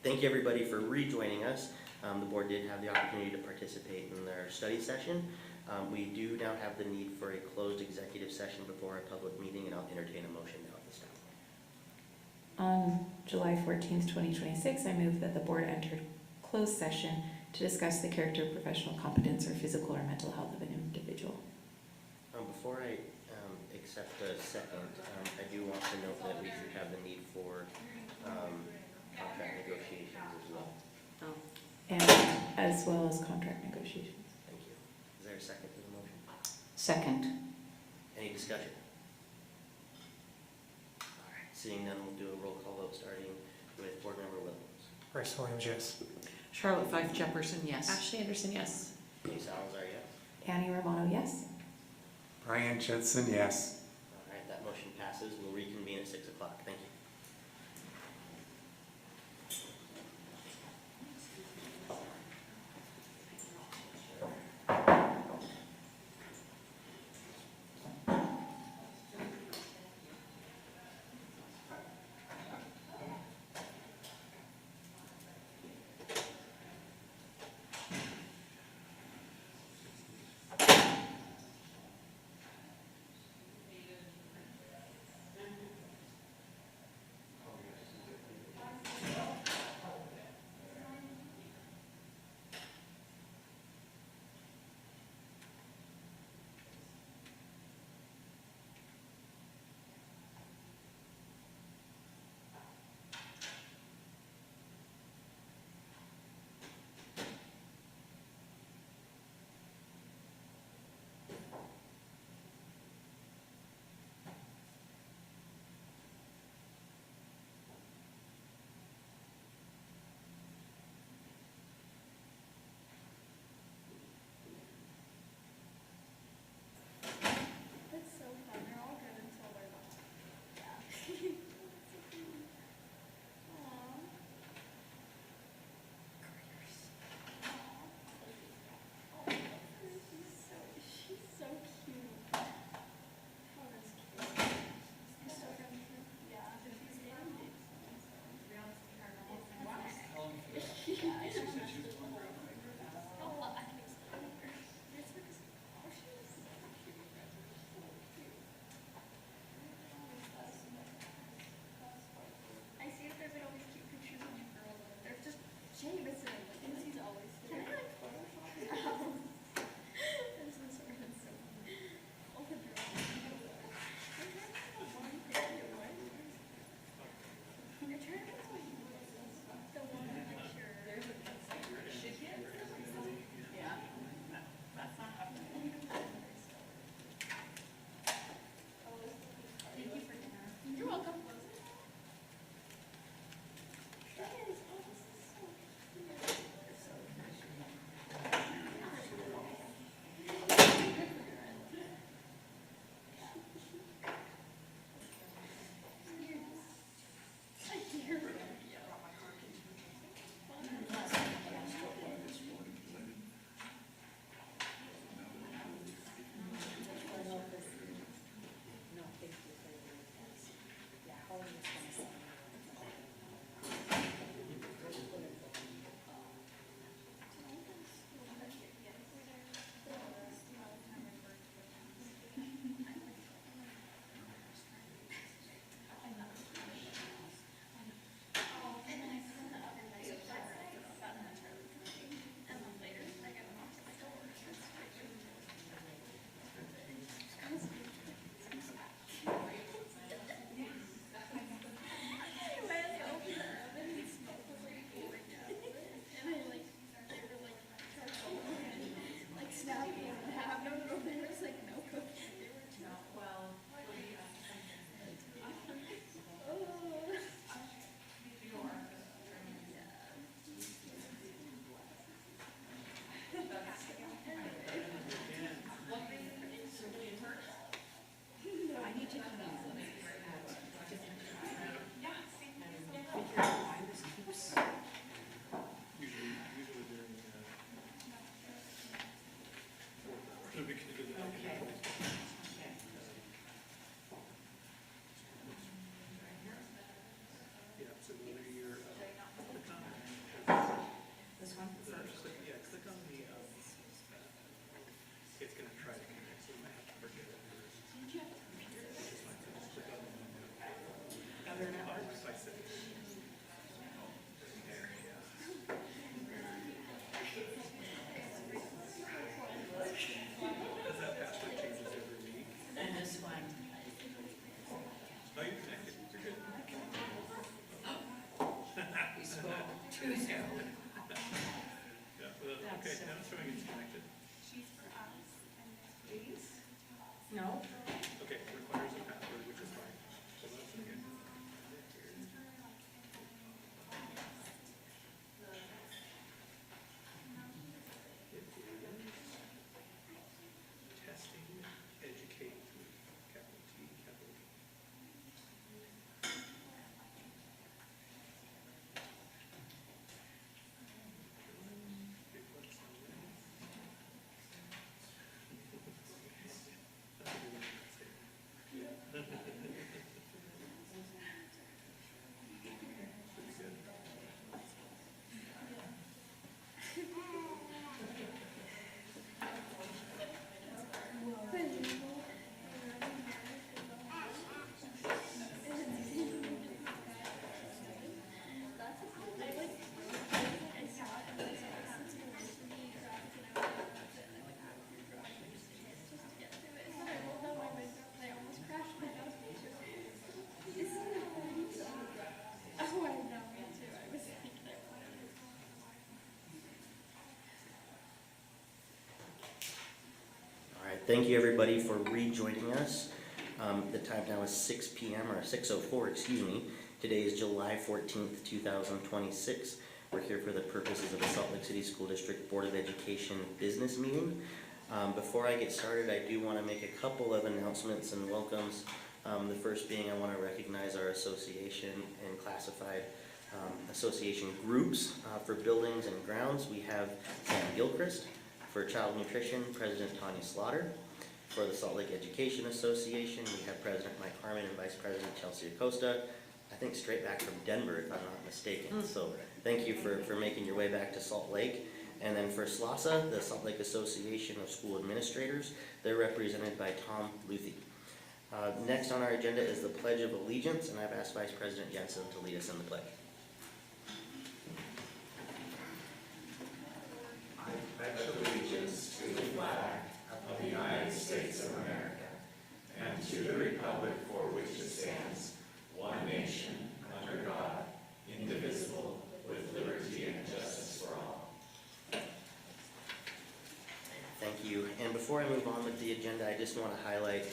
Thank you everybody for rejoining us. The board did have the opportunity to participate in their study session. We do now have the need for a closed executive session before a public meeting, and I'll entertain a motion now at this time. On July 14th, 2026, I move that the board enter closed session to discuss the character, professional competence, or physical or mental health of an individual. Before I accept a second, I do want to note that we should have the need for contract negotiations as well. And as well as contract negotiations. Thank you. Is there a second to the motion? Second. Any discussion? All right, seeing none, we'll do a roll call vote starting with Board Member Williams. Bryce Williams, yes. Charlotte Fife Jefferson, yes. Ashley Anderson, yes. Lee Salazar, yes. Annie Romano, yes. Brian Judson, yes. All right, that motion passes. We'll reconvene at 6 o'clock. Thank you. No? Okay, requires a password, which is fine. So let's begin. Testing, educate, capital T, capital E. All right, thank you everybody for rejoining us. The time now is 6 p.m. or 6:04, excuse me. Today is July 14th, 2026. We're here for the purposes of the Salt Lake City School District Board of Education business meeting. Before I get started, I do want to make a couple of announcements and welcomes. The first being I want to recognize our association and classified association groups for buildings and grounds. We have Sam Gilchrist. For Child Nutrition, President Tanya Slaughter. For the Salt Lake Education Association, we have President Mike Harmon and Vice President Chelsea Acosta. I think straight back from Denver, if I'm not mistaken. So thank you for making your way back to Salt Lake. And then for SLCSD, the Salt Lake Association of School Administrators, they're represented by Tom Luthi. Next on our agenda is the Pledge of Allegiance, and I've asked Vice President Jensen to lead us in the pledge. I pledge allegiance to the flag of the United States of America and to the republic for which it stands, one nation, under God, indivisible, with liberty and justice for all. Thank you. And before I move on with the agenda, I just want to highlight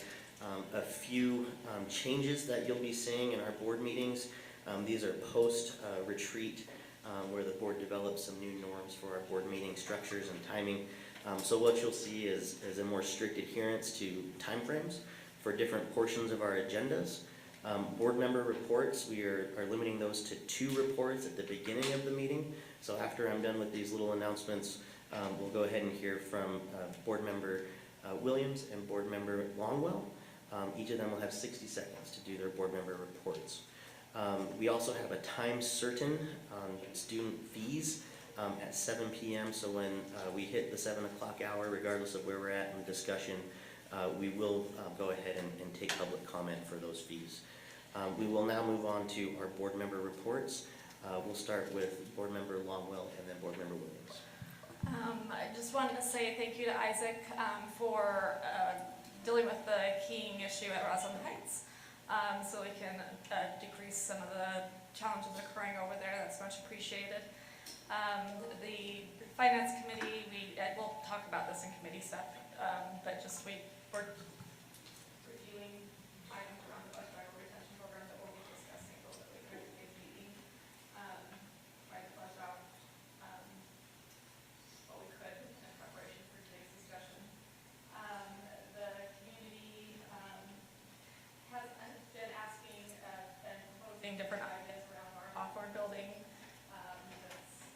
a few changes that you'll be seeing in our board meetings. These are post-retreat where the board develops some new norms for our board meeting structures and timing. So what you'll see is a more strict adherence to timeframes for different portions of our agendas. Board member reports, we are limiting those to 2 reports at the beginning of the meeting. So after I'm done with these little announcements, we'll go ahead and hear from board member Williams and board member Longwell. Each of them will have 60 seconds to do their board member reports. We also have a time certain on student fees at 7 p.m. So when we hit the 7 o'clock hour, regardless of where we're at in the discussion, we will go ahead and take public comment for those fees. We will now move on to our board member reports. We'll start with board member Longwell and then board member Williams. I just wanted to say thank you to Isaac for dealing with the keying issue at Roslyn Heights. So we can decrease some of the challenges occurring over there. That's much appreciated. The Finance Committee, we'll talk about this in committee stuff, but just we're reviewing items around the budget retention program that we'll be discussing a little bit later in today's meeting. Try to flesh out what we could in preparation for today's discussion. The community has been asking and proposing different ideas around our Hawthorne building that's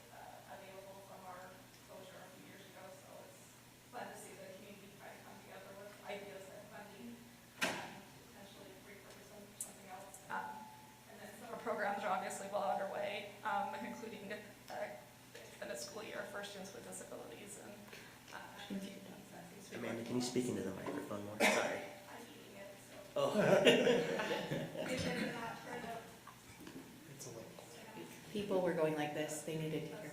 available from our closure a few years ago. So it's fun to see the community try to come together with ideas and funding, potentially repurpose them for something else. And then some of our programs are obviously well underway, including extended school year for students with disabilities and Amanda, can you speak into the microphone more? Sorry. I'm eating it, so. Oh. People were going like this, they needed to hear.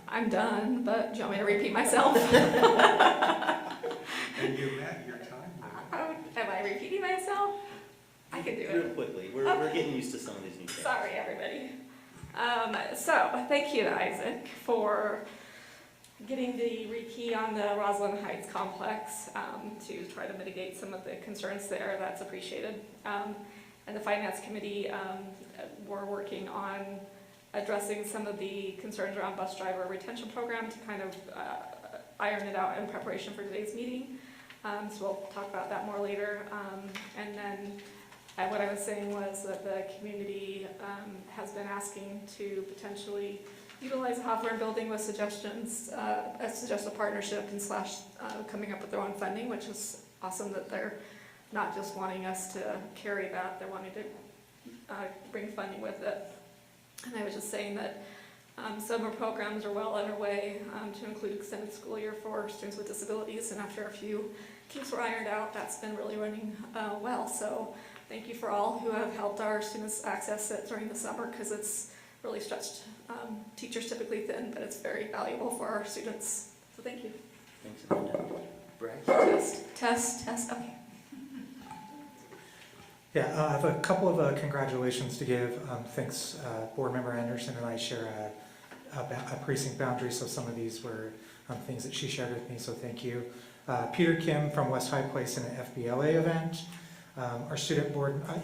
I'm done, but do you want me to repeat myself? And you met your time limit. Am I repeating myself? I can do Real it. quickly, we're getting used to some of these new things. Sorry, everybody. So thank you to Isaac for getting the rekey on the Roslyn Heights complex to try to mitigate some of the concerns there. That's appreciated. And the Finance Committee, we're working on addressing some of the concerns around bus driver retention program to kind of iron it out in preparation for today's meeting. So we'll talk about that more later. And then what I was saying was that the community has been asking to potentially utilize the Hawthorne building with suggestions, suggest a partnership and / coming up with their own funding, which is awesome that they're not just wanting us to carry that, they're wanting to bring funding with it. And I was just saying that summer programs are well underway to include extended school year for students with disabilities, and after a few kinks were ironed out, that's been really running well. So thank you for all who have helped our students access it during the summer, because it's really stretched teachers typically thin, but it's very valuable for our students. So thank you. Thanks, Amanda. Bryce? Test, okay. Yeah, I have a couple of congratulations to give. Thanks, Board Member Anderson and I share a precinct boundary, so some of these were things that she shared with me, so thank you. Peter Kim from West High Place in an FBLA event. Our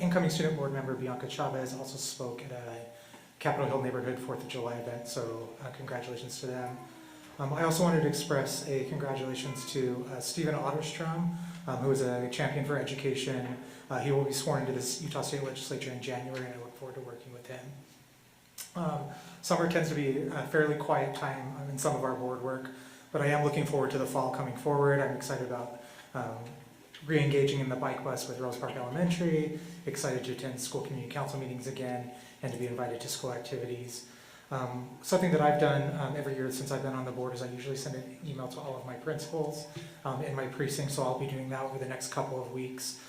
incoming student board member Bianca Chavez also spoke at a Capitol Hill neighborhood 4th of July event, so congratulations to them. I also wanted to express a congratulations to Stephen Otterstrom, who is a champion for education. He will be sworn into this Utah State Legislature in January, and I look forward to working with him. Summer tends to be a fairly quiet time in some of our board work, but I am looking forward to the fall coming forward. I'm excited about re-engaging in the bike bus with Rose Park Elementary, excited to attend school community council meetings again, and to be invited to school activities. Something that I've done every year since I've been on the board is I usually send an email to all of my principals in my precinct, so I'll be doing that over the next couple of weeks,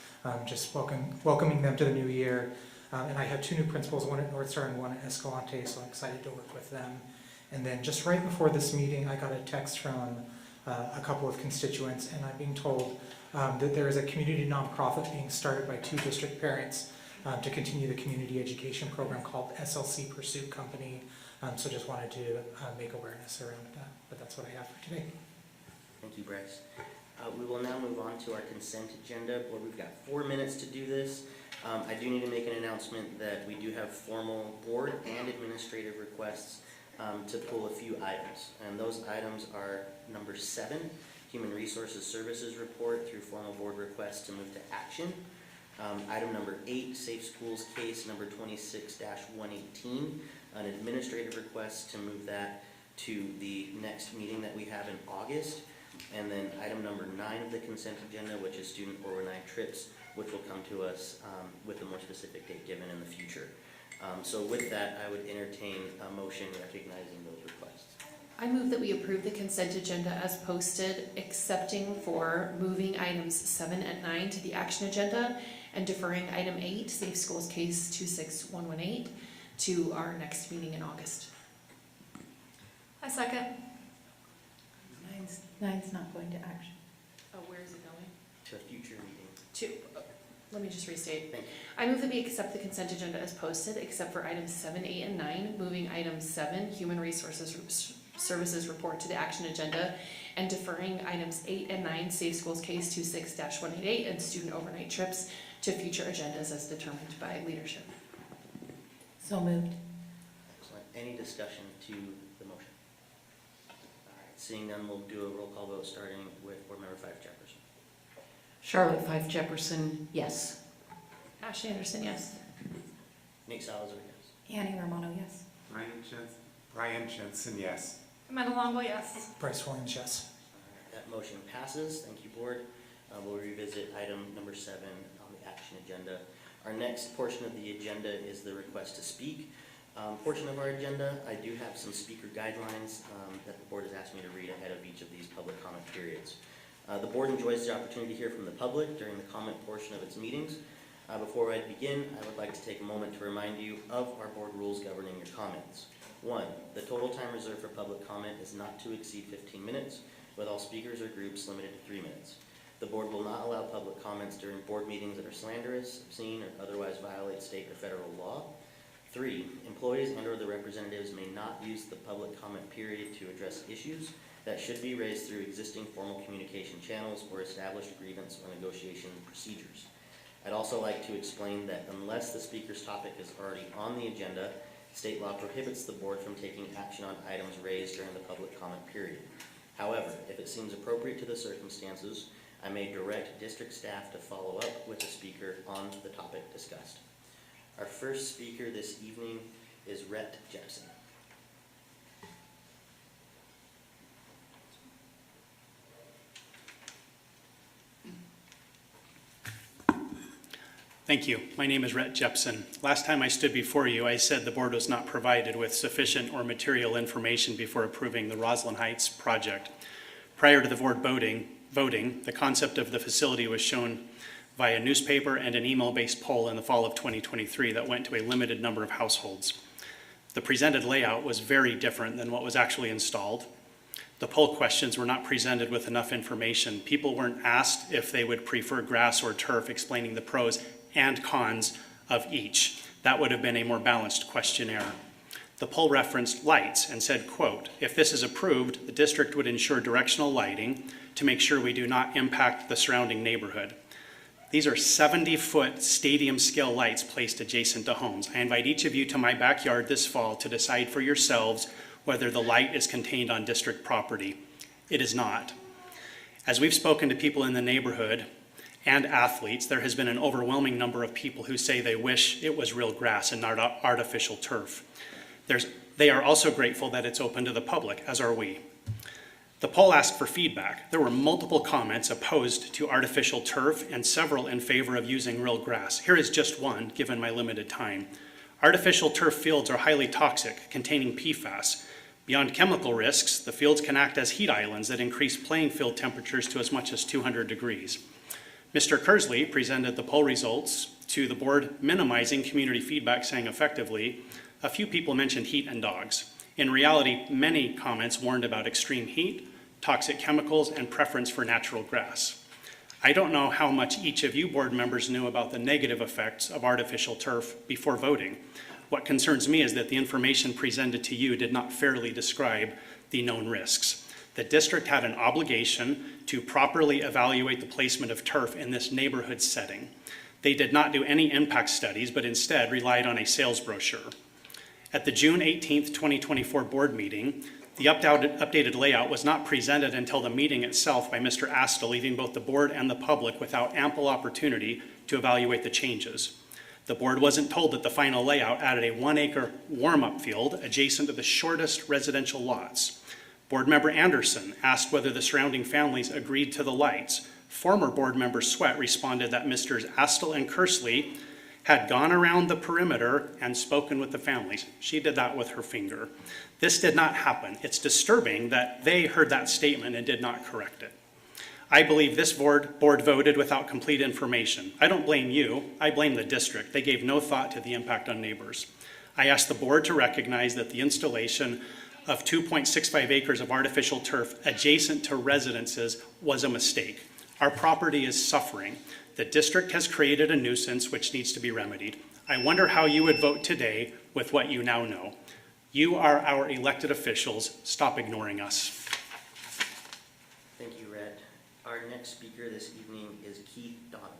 just welcoming them to the new year. And I have 2 new principals, one at North Star and one at Escalante, so I'm excited to work with them. And then just right before this meeting, I got a text from a couple of constituents, and I'm being told that there is a community nonprofit being started by 2 district parents to continue the community education program called SLC Pursuit Company. So just wanted to make awareness around that, but that's what I have for today. Thank you, Bryce. We will now move on to our consent agenda. Board, we've got 4 minutes to do this. I do need to make an announcement that we do have formal board and administrative requests to pull a few items. And those items are number 7, Human Resources Services Report through formal board requests to move to action. Item number 8, Safe Schools Case number 26-118, an administrative request to move that to the next meeting that we have in August. And then item number 9 of the consent agenda, which is student overnight trips, which will come to us with a more specific date given in the future. So with that, I would entertain a motion recognizing those requests. I move that we approve the consent agenda as posted, excepting for moving items 7 and 9 to the action agenda and deferring item 8, Safe Schools Case 26118, to our next meeting in August. I second. Nine's not going to action. Oh, where is it going? To a future meeting. Let me just restate. Thank you. I move that we accept the consent agenda as posted, except for items 7, 8, and 9, moving item 7, Human Resources Services Report, to the action agenda, and deferring items 8 and 9, Safe Schools Case 26-188, and student overnight trips, to future agendas as determined by leadership. So moved. Excellent. Any discussion to the motion? All right, seeing none, we'll do a roll call vote starting with Board Member 5 Jefferson. Charlotte 5 Jefferson, yes. Ashley Anderson, yes. Nick Salazar, yes. Annie Romano, yes. Ryan Jensen, yes. Amanda Longo, yes. Bryce Williams, yes. All right, that motion passes. Thank you, Board. We'll revisit item number 7 on the action agenda. Our next portion of the agenda is the request to speak portion of our agenda. I do have some speaker guidelines that the board has asked me to read ahead of each of these public comment periods. The board enjoys the opportunity to hear from the public during the comment portion of its meetings. Before I begin, I would like to take a moment to remind you of our board rules governing your comments. 1, the total time reserved for public comment is not to exceed 15 minutes, with all speakers or groups limited to 3 minutes. The board will not allow public comments during board meetings that are slanderous, obscene, or otherwise violate state or federal law. 3, employees and/or their representatives may not use the public comment period to address issues that should be raised through existing formal communication channels or established grievance or negotiation procedures. I'd also like to explain that unless the speaker's topic is already on the agenda, state law prohibits the board from taking action on items raised during the public comment period. However, if it seems appropriate to the circumstances, I may direct district staff to follow up with the speaker on the topic discussed. Our first speaker this evening is Rhett Jepson. Thank you. My name is Rhett Jepson. Last time I stood before you, I said the board was not provided with sufficient or material information before approving the Roslyn Heights project. Prior to the board voting, the concept of the facility was shown via newspaper and an email-based poll in the fall of 2023 that went to a limited number of households. The presented layout was very different than what was actually installed. The poll questions were not presented with enough information. People weren't asked if they would prefer grass or turf, explaining the pros and cons of each. That would have been a more balanced questionnaire. The poll referenced lights and said, quote, "If this is approved, the district would ensure directional lighting to make sure we do not impact the surrounding neighborhood." These are 70-foot stadium-scale lights placed adjacent to homes. I invite each of you to my backyard this fall to decide for yourselves whether the light is contained on district property. It is not. As we've spoken to people in the neighborhood and athletes, there has been an overwhelming number of people who say they wish it was real grass and not artificial turf. They are also grateful that it's open to the public, as are we. The poll asked for feedback. There were multiple comments opposed to artificial turf and several in favor of using real grass. Here is just one, given my limited time. Artificial turf fields are highly toxic, containing PFAS. Beyond chemical risks, the fields can act as heat islands that increase playing field temperatures to as much as 200 degrees. Mr. Kersley presented the poll results to the board, minimizing community feedback, saying effectively, a few people mentioned heat and dogs. In reality, many comments warned about extreme heat, toxic chemicals, and preference for natural grass. I don't know how much each of you board members knew about the negative effects of artificial turf before voting. What concerns me is that the information presented to you did not fairly describe the known risks. The district had an obligation to properly evaluate the placement of turf in this neighborhood setting. They did not do any impact studies, but instead relied on a sales brochure. At the June 18th, 2024 board meeting, the updated layout was not presented until the meeting itself by Mr. Asta, leaving both the board and the public without ample opportunity to evaluate the changes. The board wasn't told that the final layout added a 1-acre warm-up field adjacent to the shortest residential lots. Board member Anderson asked whether the surrounding families agreed to the lights. Former board member Sweat responded that Mr. Astle and Kersley had gone around the perimeter and spoken with the families. She did that with her finger. This did not happen. It's disturbing that they heard that statement and did not correct it. I believe this board voted without complete information. I don't blame you, I blame the district. They gave no thought to the impact on neighbors. I asked the board to recognize that the installation of 2.65 acres of artificial turf adjacent to residences was a mistake. Our property is suffering. The district has created a nuisance which needs to be remedied. I wonder how you would vote today with what you now know. You are our elected officials. Stop ignoring us. Thank you, Rhett. Our next speaker this evening is Keith Donovan.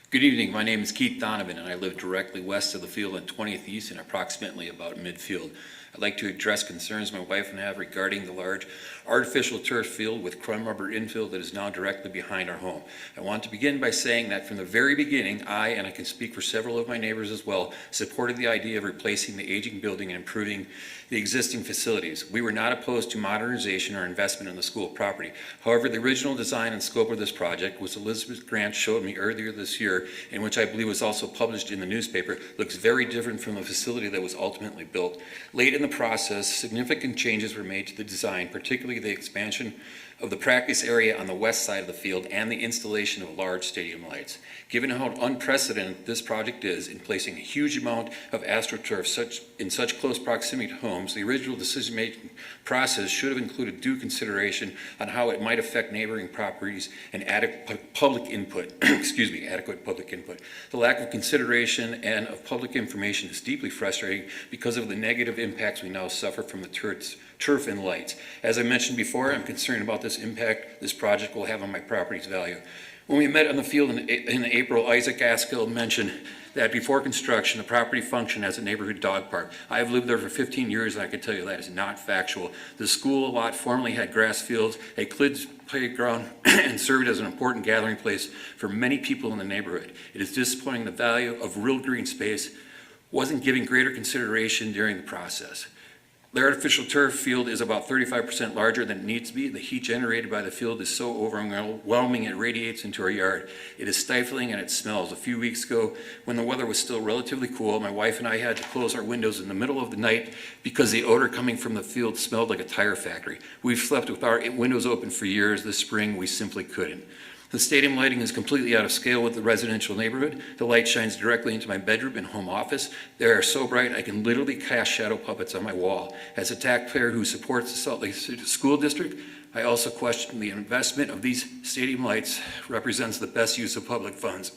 Good evening. My name is Keith Donovan, and I live directly west of the field on 20th East and approximately about midfield. I'd like to address concerns my wife and I have regarding the large artificial turf field with crumb rubber infill that is now directly behind our home. I want to begin by saying that from the very beginning, I, and I can speak for several of my neighbors as well, supported the idea of replacing the aging building and improving the existing facilities. We were not opposed to modernization or investment in the school property. However, the original design and scope of this project, which Elizabeth Grant showed me earlier this year, and which I believe was also published in the newspaper, looks very different from the facility that was ultimately built. Late in the process, significant changes were made to the design, particularly the expansion of the practice area on the west side of the field and the installation of large stadium lights. Given how unprecedented this project is in placing a huge amount of AstroTurf in such close proximity to homes, the original decision-making process should have included due consideration on how it might affect neighboring properties and adequate public input. Adequate public input. The lack of consideration and of public information is deeply frustrating because of the negative impacts we now suffer from the turf and lights. As I mentioned before, I'm concerned about this impact this project will have on my property's value. When we met on the field in April, Isaac Askill mentioned that before construction, the property functioned as a neighborhood dog park. I have lived there for 15 years, and I can tell you that is not factual. The school lot formerly had grass fields, a kids' playground, and served as an important gathering place for many people in the neighborhood. It is disappointing the value of real green space wasn't given greater consideration during the process. The artificial turf field is about 35% larger than it needs to be. The heat generated by the field is so overwhelming it radiates into our yard. It is stifling and it smells. A few weeks ago, when the weather was still relatively cool, my wife and I had to close our windows in the middle of the night because the odor coming from the field smelled like a tire factory. We've slept with our windows open for years. This spring, we simply couldn't. The stadium lighting is completely out of scale with the residential neighborhood. The light shines directly into my bedroom and home office. They are so bright I can literally cast shadow puppets on my wall. As a taxpayer who supports the Salt Lake City School District, I also question the investment of these stadium lights represents the best use of public funds.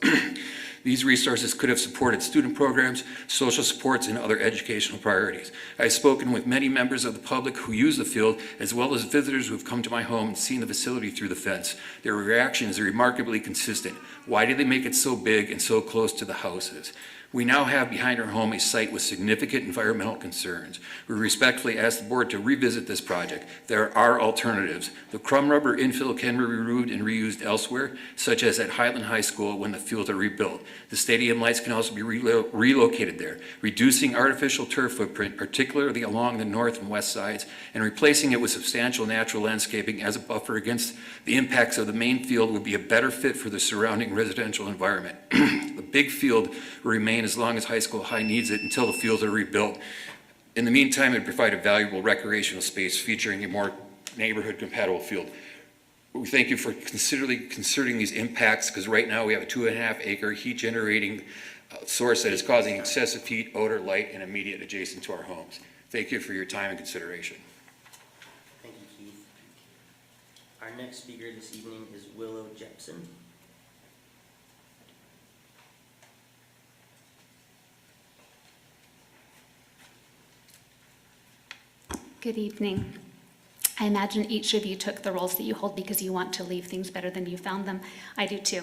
These resources could have supported student programs, social supports, and other educational priorities. I've spoken with many members of the public who use the field, as well as visitors who have come to my home and seen the facility through the fence. Their reaction is remarkably consistent. Why did they make it so big and so close to the houses? We now have behind our home a site with significant environmental concerns. We respectfully ask the board to revisit this project. There are alternatives. The crumb rubber infill can be removed and reused elsewhere, such as at Highland High School when the fields are rebuilt. The stadium lights can also be relocated there, reducing artificial turf footprint, particularly along the north and west sides, and replacing it with substantial natural landscaping as a buffer against the impacts of the main field would be a better fit for the surrounding residential environment. The big field will remain as long as High School High needs it until the fields are rebuilt. In the meantime, it would provide a valuable recreational space featuring a more neighborhood compatible field. We thank you for considering these impacts, because right now we have a 2.5 acre heat generating source that is causing excessive heat, odor, light, and immediate adjacent to our homes. Thank you for your time and consideration. Thank you, Keith. Our next speaker this evening is Willow Jepson. Good evening. I imagine each of you took the roles that you hold because you want to leave things better than you found them. I do too.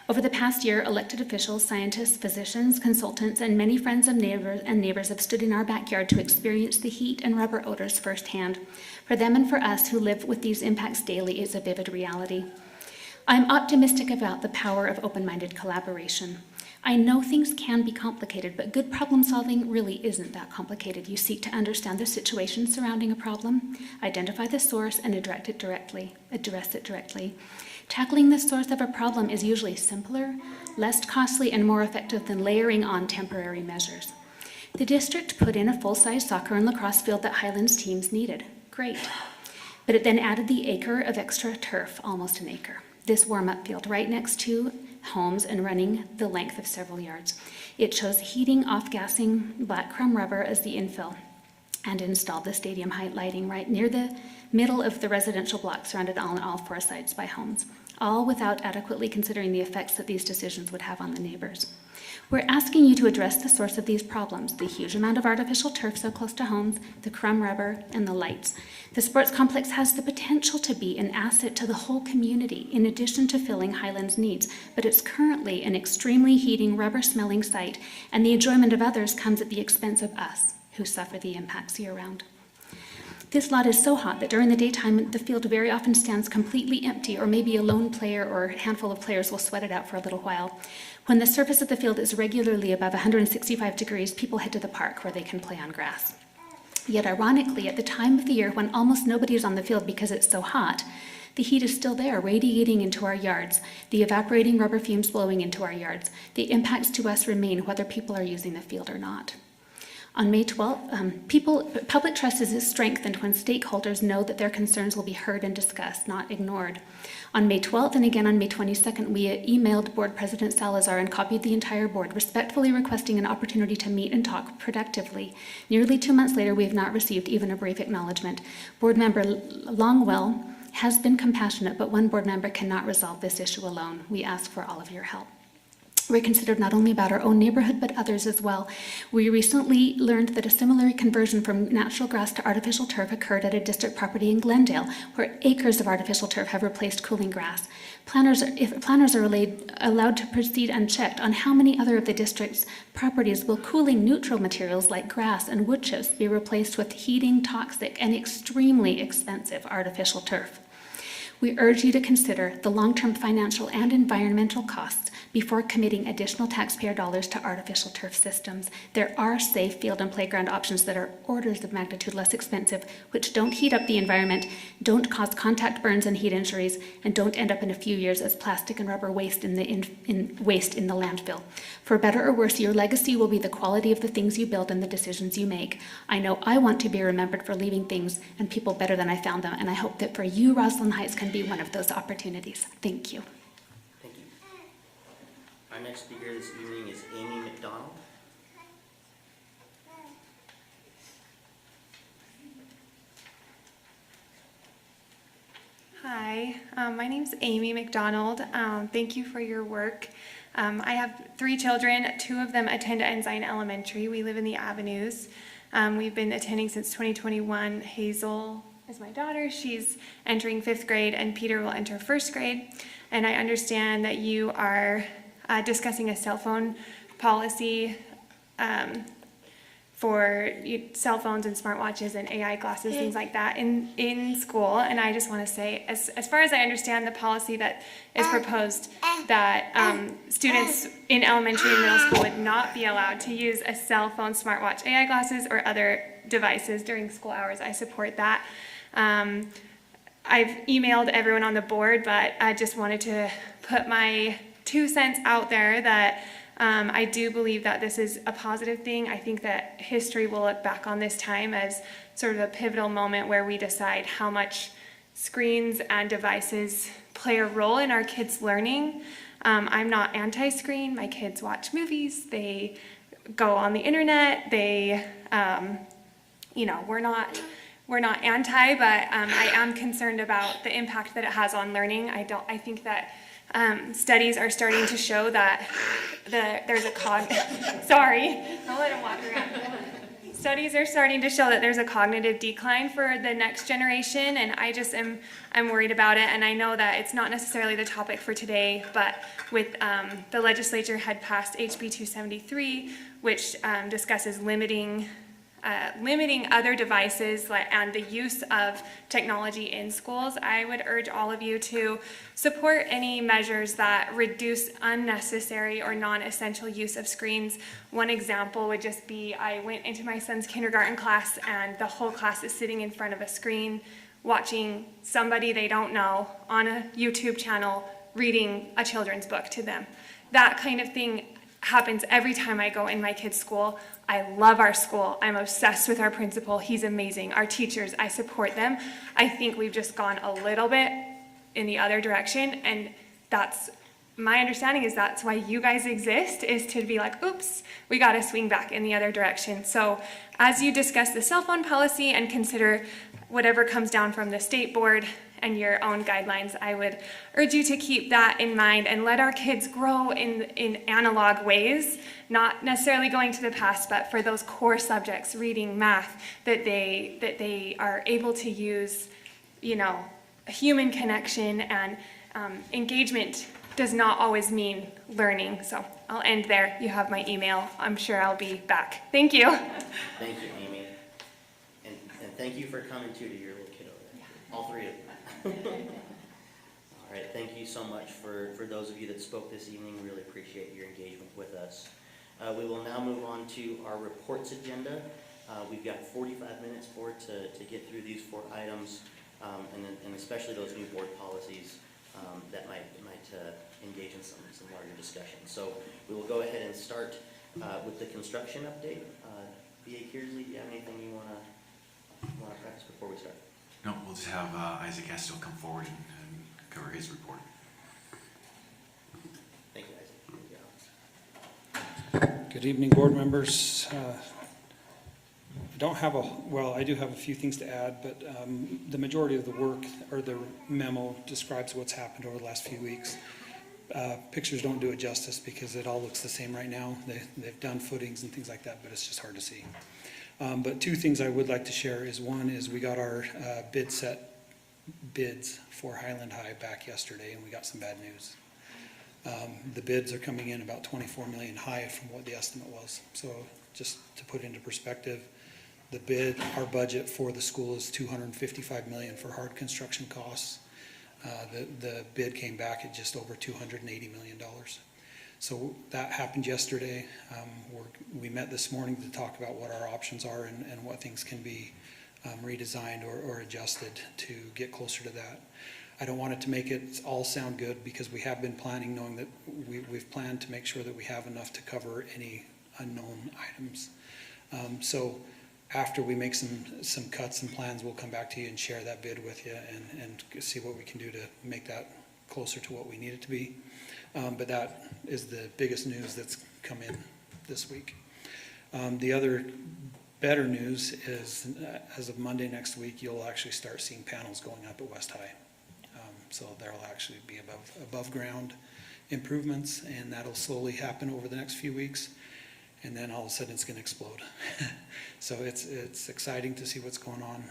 Over the past year, elected officials, scientists, physicians, consultants, and many friends and neighbors have stood in our backyard to experience the heat and rubber odors firsthand. For them and for us who live with these impacts daily, it's a vivid reality. I'm optimistic about the power of open-minded collaboration. I know things can be complicated, but good problem solving really isn't that complicated. You seek to understand the situation surrounding a problem, identify the source, and address it directly. Tackling the source of a problem is usually simpler, less costly, and more effective than layering on temporary measures. The district put in a full-size soccer and lacrosse field that Highlands teams needed. Great. But it then added the acre of extra turf, almost an acre. This warm-up field right next to homes and running the length of several yards. It chose heating, off-gassing black crumb rubber as the infill and installed the stadium height lighting right near the middle of the residential block surrounded on all four sides by homes, all without adequately considering the effects that these decisions would have on the neighbors. We're asking you to address the source of these problems, the huge amount of artificial turf so close to homes, the crumb rubber, and the lights. The sports complex has the potential to be an asset to the whole community, in addition to filling Highlands' needs, but it's currently an extremely heating, rubber-smelling site, and the enjoyment of others comes at the expense of us, who suffer the impacts year-round. This lot is so hot that during the daytime, the field very often stands completely empty, or maybe a lone player or a handful of players will sweat it out for a little while. When the surface of the field is regularly above 165 degrees, people head to the park where they can play on grass. Yet ironically, at the time of the year when almost nobody is on the field because it's so hot, the heat is still there, radiating into our yards, the evaporating rubber fumes blowing into our yards. The impacts to us remain whether people are using the field or not. On May 12th, public trust is strengthened when stakeholders know that their concerns will be heard and discussed, not ignored. On May 12th and again on May 22nd, we emailed Board President Salazar and copied the entire board, respectfully requesting an opportunity to meet and talk productively. Nearly 2 months later, we have not received even a brief acknowledgement. Board Member Longwell has been compassionate, but one board member cannot resolve this issue alone. We ask for all of your help. We're considered not only about our own neighborhood, but others as well. We recently learned that a similar conversion from natural grass to artificial turf occurred at a district property in Glendale, where acres of artificial turf have replaced cooling grass. If planners are allowed to proceed unchecked on how many other of the district's properties will cooling neutral materials like grass and wood chips be replaced with heating, toxic, and extremely expensive artificial turf. We urge you to consider the long-term financial and environmental costs before committing additional taxpayer dollars to artificial turf systems. There are safe field and playground options that are orders of magnitude less expensive, which don't heat up the environment, don't cause contact burns and heat injuries, and don't end up in a few years as plastic and rubber waste in the waste in the landfill. For better or worse, your legacy will be the quality of the things you build and the decisions you make. I know I want to be remembered for leaving things and people better than I found them, and I hope that for you, Roslyn Heights can be one of those opportunities. Thank you. Thank you. Our next speaker this evening is Amy McDonald. Hi, my name's Amy McDonald. Thank you for your work. I have 3 children. 2 of them attend Ensign Elementary. We live in the Avenues. We've been attending since 2021. Hazel is my daughter. She's entering 5th grade, and Peter will enter 1st grade. And I understand that you are discussing a cell phone policy for cell phones and smartwatches and AI glasses, things like that in school. And I just want to say, as far as I understand the policy that is proposed, that students in elementary and middle school would not be allowed to use a cell phone, smartwatch, AI glasses, or other devices during school hours. I support that. I've emailed everyone on the board, but I just wanted to put my 2 cents out there that I do believe that this is a positive thing. I think that history will look back on this time as sort of a pivotal moment where we decide how much screens and devices play a role in our kids' learning. I'm not anti-screen. My kids watch movies. They go on the internet. They, we're not anti, but I am concerned about the impact that it has on learning. I think that studies are starting to show that there's a sorry, I'll let him walk around. Studies are starting to show that there's a cognitive decline for the next generation, and I'm worried about it. And I know that it's not necessarily the topic for today, but with the legislature had passed HB 273, which discusses limiting other devices and the use of technology in schools. I would urge all of you to support any measures that reduce unnecessary or non-essential use of screens. One example would just be, I went into my son's kindergarten class and the whole class is sitting in front of a screen watching somebody they don't know on a YouTube channel reading a children's book to them. That kind of thing happens every time I go in my kid's school. I love our school. I'm obsessed with our principal. He's amazing. Our teachers, I support them. I think we've just gone a little bit in the other direction, and that's my understanding is that's why you guys exist, is to be like, oops, we got to swing back in the other direction. So as you discuss the cell phone policy and consider whatever comes down from the state board and your own guidelines, I would urge you to keep that in mind and let our kids grow in analog ways, not necessarily going to the past, but for those core subjects, reading, math, that they are able to use, human connection, and engagement does not always mean learning. So I'll end there. You have my email. I'm sure I'll be back. Thank you. Thank you, Amy. And thank you for coming to your little kid over there. All 3 of you. All right, thank you so much for those of you that spoke this evening. Really appreciate your engagement with us. We will now move on to our reports agenda. We've got 45 minutes to get through these 4 items, and especially those new board policies that might engage in some larger discussion. So we will go ahead and start with the construction update. B.A. Kearsley, do you have anything you wanna preface before we start? No, we'll just have Isaac Estel come forward and cover his report. Thank you, Isaac. Good evening, board members. I do have a few things to add, but the majority of the work or the memo describes what's happened over the last few weeks. Pictures don't do it justice because it all looks the same right now. They've done footings and things like that, but it's just hard to see. But two things I would like to share is one is we got our bids for Highland High back yesterday, and we got some bad news. The bids are coming in about 24 million high from what the estimate was. So just to put into perspective, our budget for the school is 255 million for hard construction costs. The bid came back at just over $280 million. So that happened yesterday. We met this morning to talk about what our options are and what things can be redesigned or adjusted to get closer to that. I don't want it to make it all sound good because we have been planning, knowing that we've planned to make sure that we have enough to cover any unknown items. So after we make some cuts and plans, we'll come back to you and share that bid with you and see what we can do to make that closer to what we need it to be. But that is the biggest news that's come in this week. The other better news is as of Monday next week, you'll actually start seeing panels going up at West High. So there'll actually be above ground improvements, and that'll slowly happen over the next few weeks. And then all of a sudden it's going to explode. So it's exciting to see what's going on.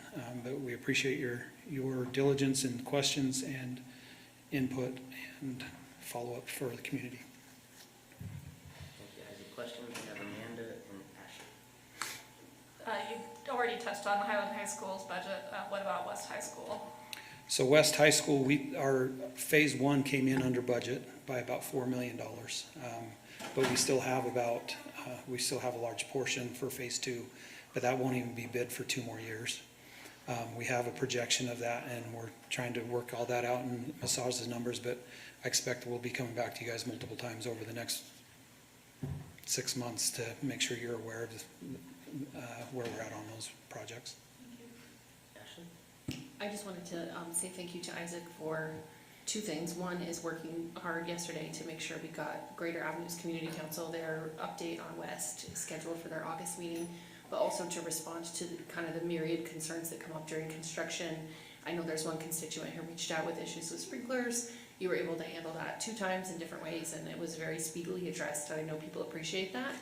But we appreciate your diligence and questions and input and follow-up for the community. Thank you, Isaac. Questions? We have Amanda and Ashley. You already touched on Highland High School's budget. What about West High School? So West High School, our phase one came in under budget by about $4 million. But we still have a large portion for phase two, but that won't even be bid for 2 more years. We have a projection of that, and we're trying to work all that out and massage the numbers, but I expect we'll be coming back to you guys multiple times over the next 6 months to make sure you're aware of where we're at on those projects. Ashley? I just wanted to say thank you to Isaac for 2 things. One is working hard yesterday to make sure we got Greater Avenues Community Council, their update on West scheduled for their August meeting, but also to respond to kind of the myriad concerns that come up during construction. I know there's one constituent who reached out with issues with sprinklers. You were able to handle that 2 times in different ways, and it was very speedily addressed. I know people appreciate that.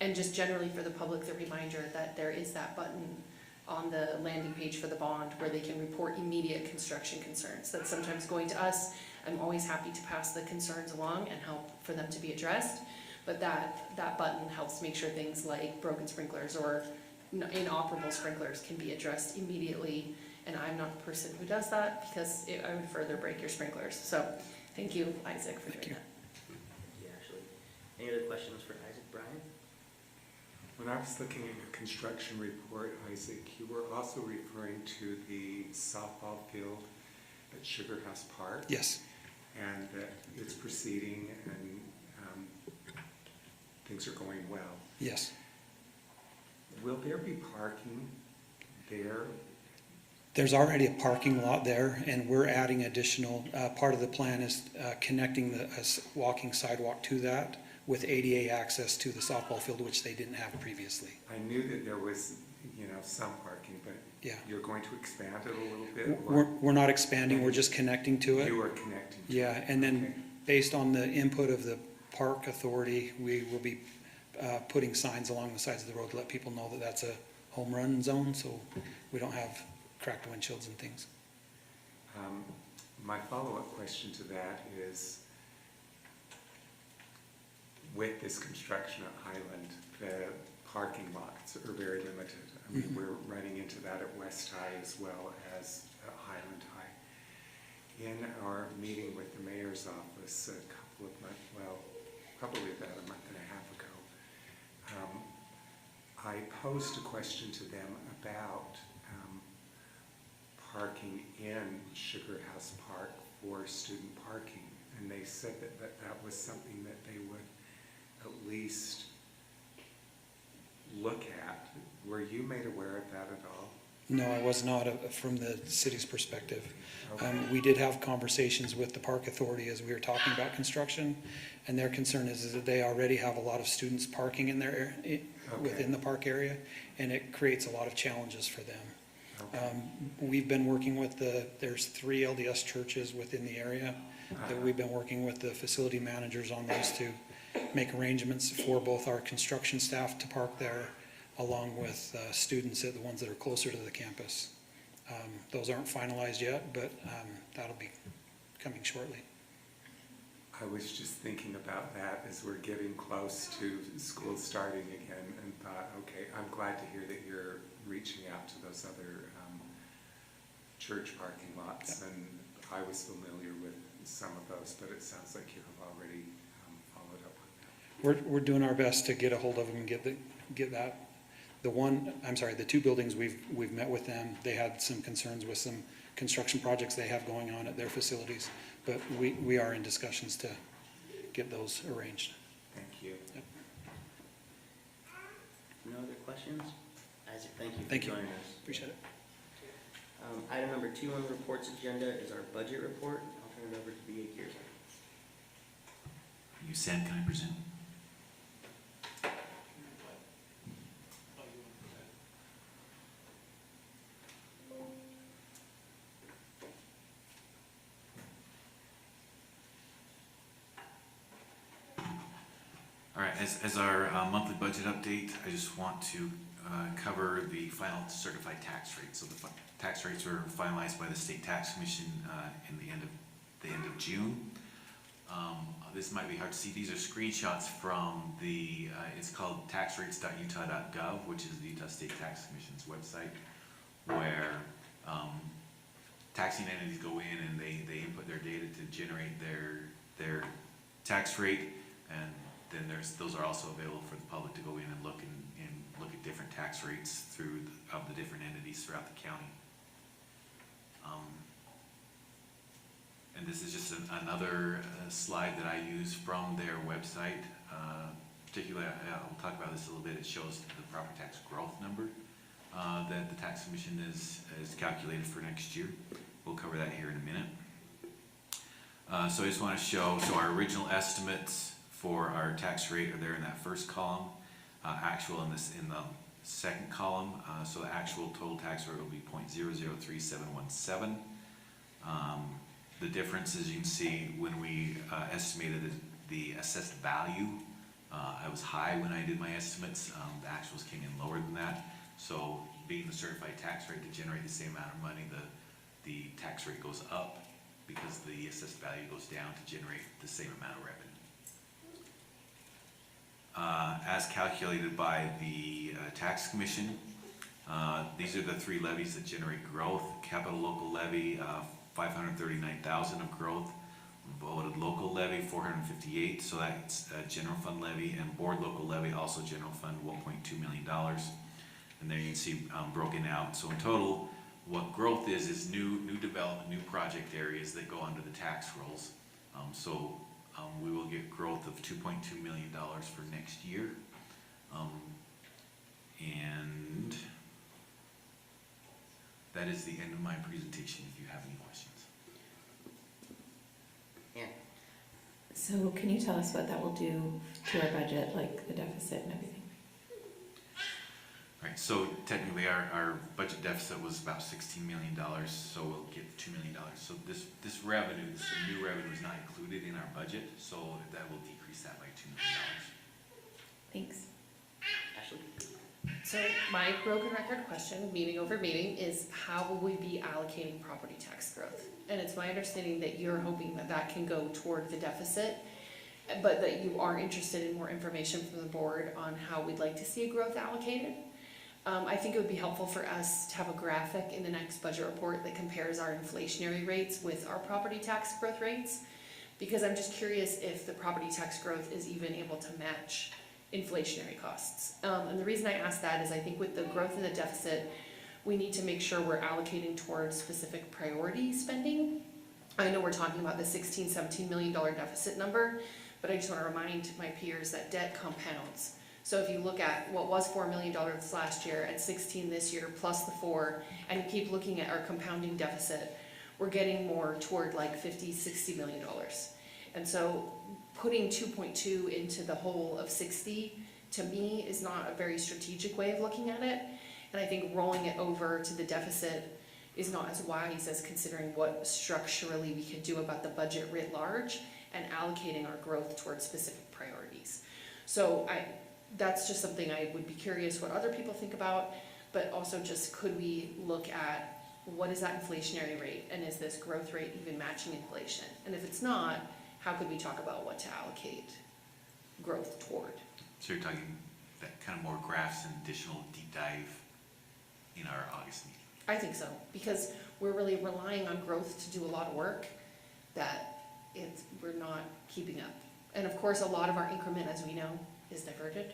And just generally for the public, the reminder that there is that button on the landing page for the bond where they can report immediate construction concerns. That's sometimes going to us. I'm always happy to pass the concerns along and help for them to be addressed. But that button helps make sure things like broken sprinklers or inoperable sprinklers can be addressed immediately. And I'm not the person who does that because I would further break your sprinklers. So thank you, Isaac, for doing that. Thank you, Ashley. Any other questions for Isaac? Brian? When I was looking at your construction report, Isaac, you were also referring to the softball field at Sugar House Park. Yes. And that it's proceeding and things are going well. Yes. Will there be parking there? There's already a parking lot there, and we're adding additional, part of the plan is connecting the walking sidewalk to that with ADA access to the softball field, which they didn't have previously. I knew that there was, some parking, but Yeah. you're going to expand it a little bit? Or We're not expanding, we're just connecting to it. you are connecting to it? Yeah, and then Okay. based on the input of the park authority, we will be putting signs along the sides of the road to let people know that that's a home run zone, so we don't have cracked windshields and things. My follow-up question to that is, with this construction at Highland, the parking lots are very limited. I mean, we're running into that at West High as well as at Highland High. In our meeting with the mayor's office a couple of months, well, probably about a month and a half ago, I posed a question to them about parking in Sugar House Park for student parking, and they said that was something that they would at least look at Were you made aware of that at all? No, I was not from the city's perspective. Okay. We did have conversations with the park authority as we were talking about construction, and their concern is that they already have a lot of students parking in their, within the park area, and it creates a lot of challenges for them. Okay. We've been working with there's 3 LDS churches within the area that we've been working with the facility managers on those to make arrangements for both our construction staff to park there, along with students at the ones that are closer to the campus. Those aren't finalized yet, but that'll be coming shortly. I was just thinking about that as we're getting close to school starting again, and thought, okay, I'm glad to hear that you're reaching out to those other church parking lots, and I was familiar with some of those, but it sounds like you have already followed up with that. We're doing our best to get a hold of them and get that. The 2 buildings we've met with them. They had some concerns with some construction projects they have going on at their facilities, but we are in discussions to get those arranged. Thank you. Yep. No other questions? Isaac, thank you Thank for you. joining us. Appreciate it. Item number 2 on the reports agenda is our budget report. I'll turn it over to BA Kears. You said, can I present? All right, as our monthly budget update, I just want to cover the final certified tax rate. So the tax rates were finalized by the State Tax Commission in the end of June. This might be hard to see. These are screenshots from the, it's called taxrates.utah.gov, which is the Utah State Tax Commission's website, where taxing entities go in and they input their data to generate their tax rate, and then those are also available for the public to go in and look at different tax rates of the different entities throughout the county. And this is just another slide that I use from their website. Particularly, I'll talk about this a little bit. It shows the property tax growth number that the tax commission is calculated for next year. We'll cover that here in a minute. So I just want to show, our original estimates for our tax rate are there in that first column. Actual in the second column. So the actual total tax rate will be 0.003717. The difference, as you can see, when we estimated the assessed value, I was high when I did my estimates. The actuals came in lower than that. So being the certified tax rate, to generate the same amount of money, the tax rate goes up because the assessed value goes down to generate the same amount of revenue. As calculated by the tax commission, these are the 3 levies that generate growth. Capital local levy, 539,000 of growth. Voted local levy, 458, so that's general fund levy, and board local levy, also general fund, $1.2 million. And there you can see broken out. So in total, what growth is new development, new project areas that go under the tax rolls. We will get growth of $2.2 million for next year. And that is the end of my presentation, if you have any questions. Yeah. So can you tell us what that will do to our budget, like the deficit and everything? All right, so technically our budget deficit was about $16 million, so we'll get $2 million. So this revenue, this new revenue is not included in our budget, so that will decrease that by $2 million. Thanks. Ashley? So my broken record question, meeting over meeting, is how will we be allocating property tax growth? And it's my understanding that you're hoping that can go toward the deficit, but that you are interested in more information from the board on how we'd like to see a growth allocated. I think it would be helpful for us to have a graphic in the next budget report that compares our inflationary rates with our property tax growth rates, because I'm just curious if the property tax growth is even able to match inflationary costs. And the reason I ask that is I think with the growth in the deficit, we need to make sure we're allocating towards specific priority spending. I know we're talking about the $16-17 million deficit number, but I just want to remind my peers that debt compounds. So if you look at what was $4 million last year and 16 this year plus the 4, and you keep looking at our compounding deficit, we're getting more toward like $50–60 million. And so putting 2.2 into the hole of 60, to me, is not a very strategic way of looking at it. And I think rolling it over to the deficit is not as wise as considering what structurally we could do about the budget writ large and allocating our growth towards specific priorities. So that's just something I would be curious what other people think about, but also just could we look at what is that inflationary rate, and is this growth rate even matching inflation? And if it's not, how could we talk about what to allocate growth toward? So you're talking that kind of more graphs and additional deep dive in our August meeting? I think so, because we're really relying on growth to do a lot of work that we're not keeping up. And of course, a lot of our increment, as we know, is diverted.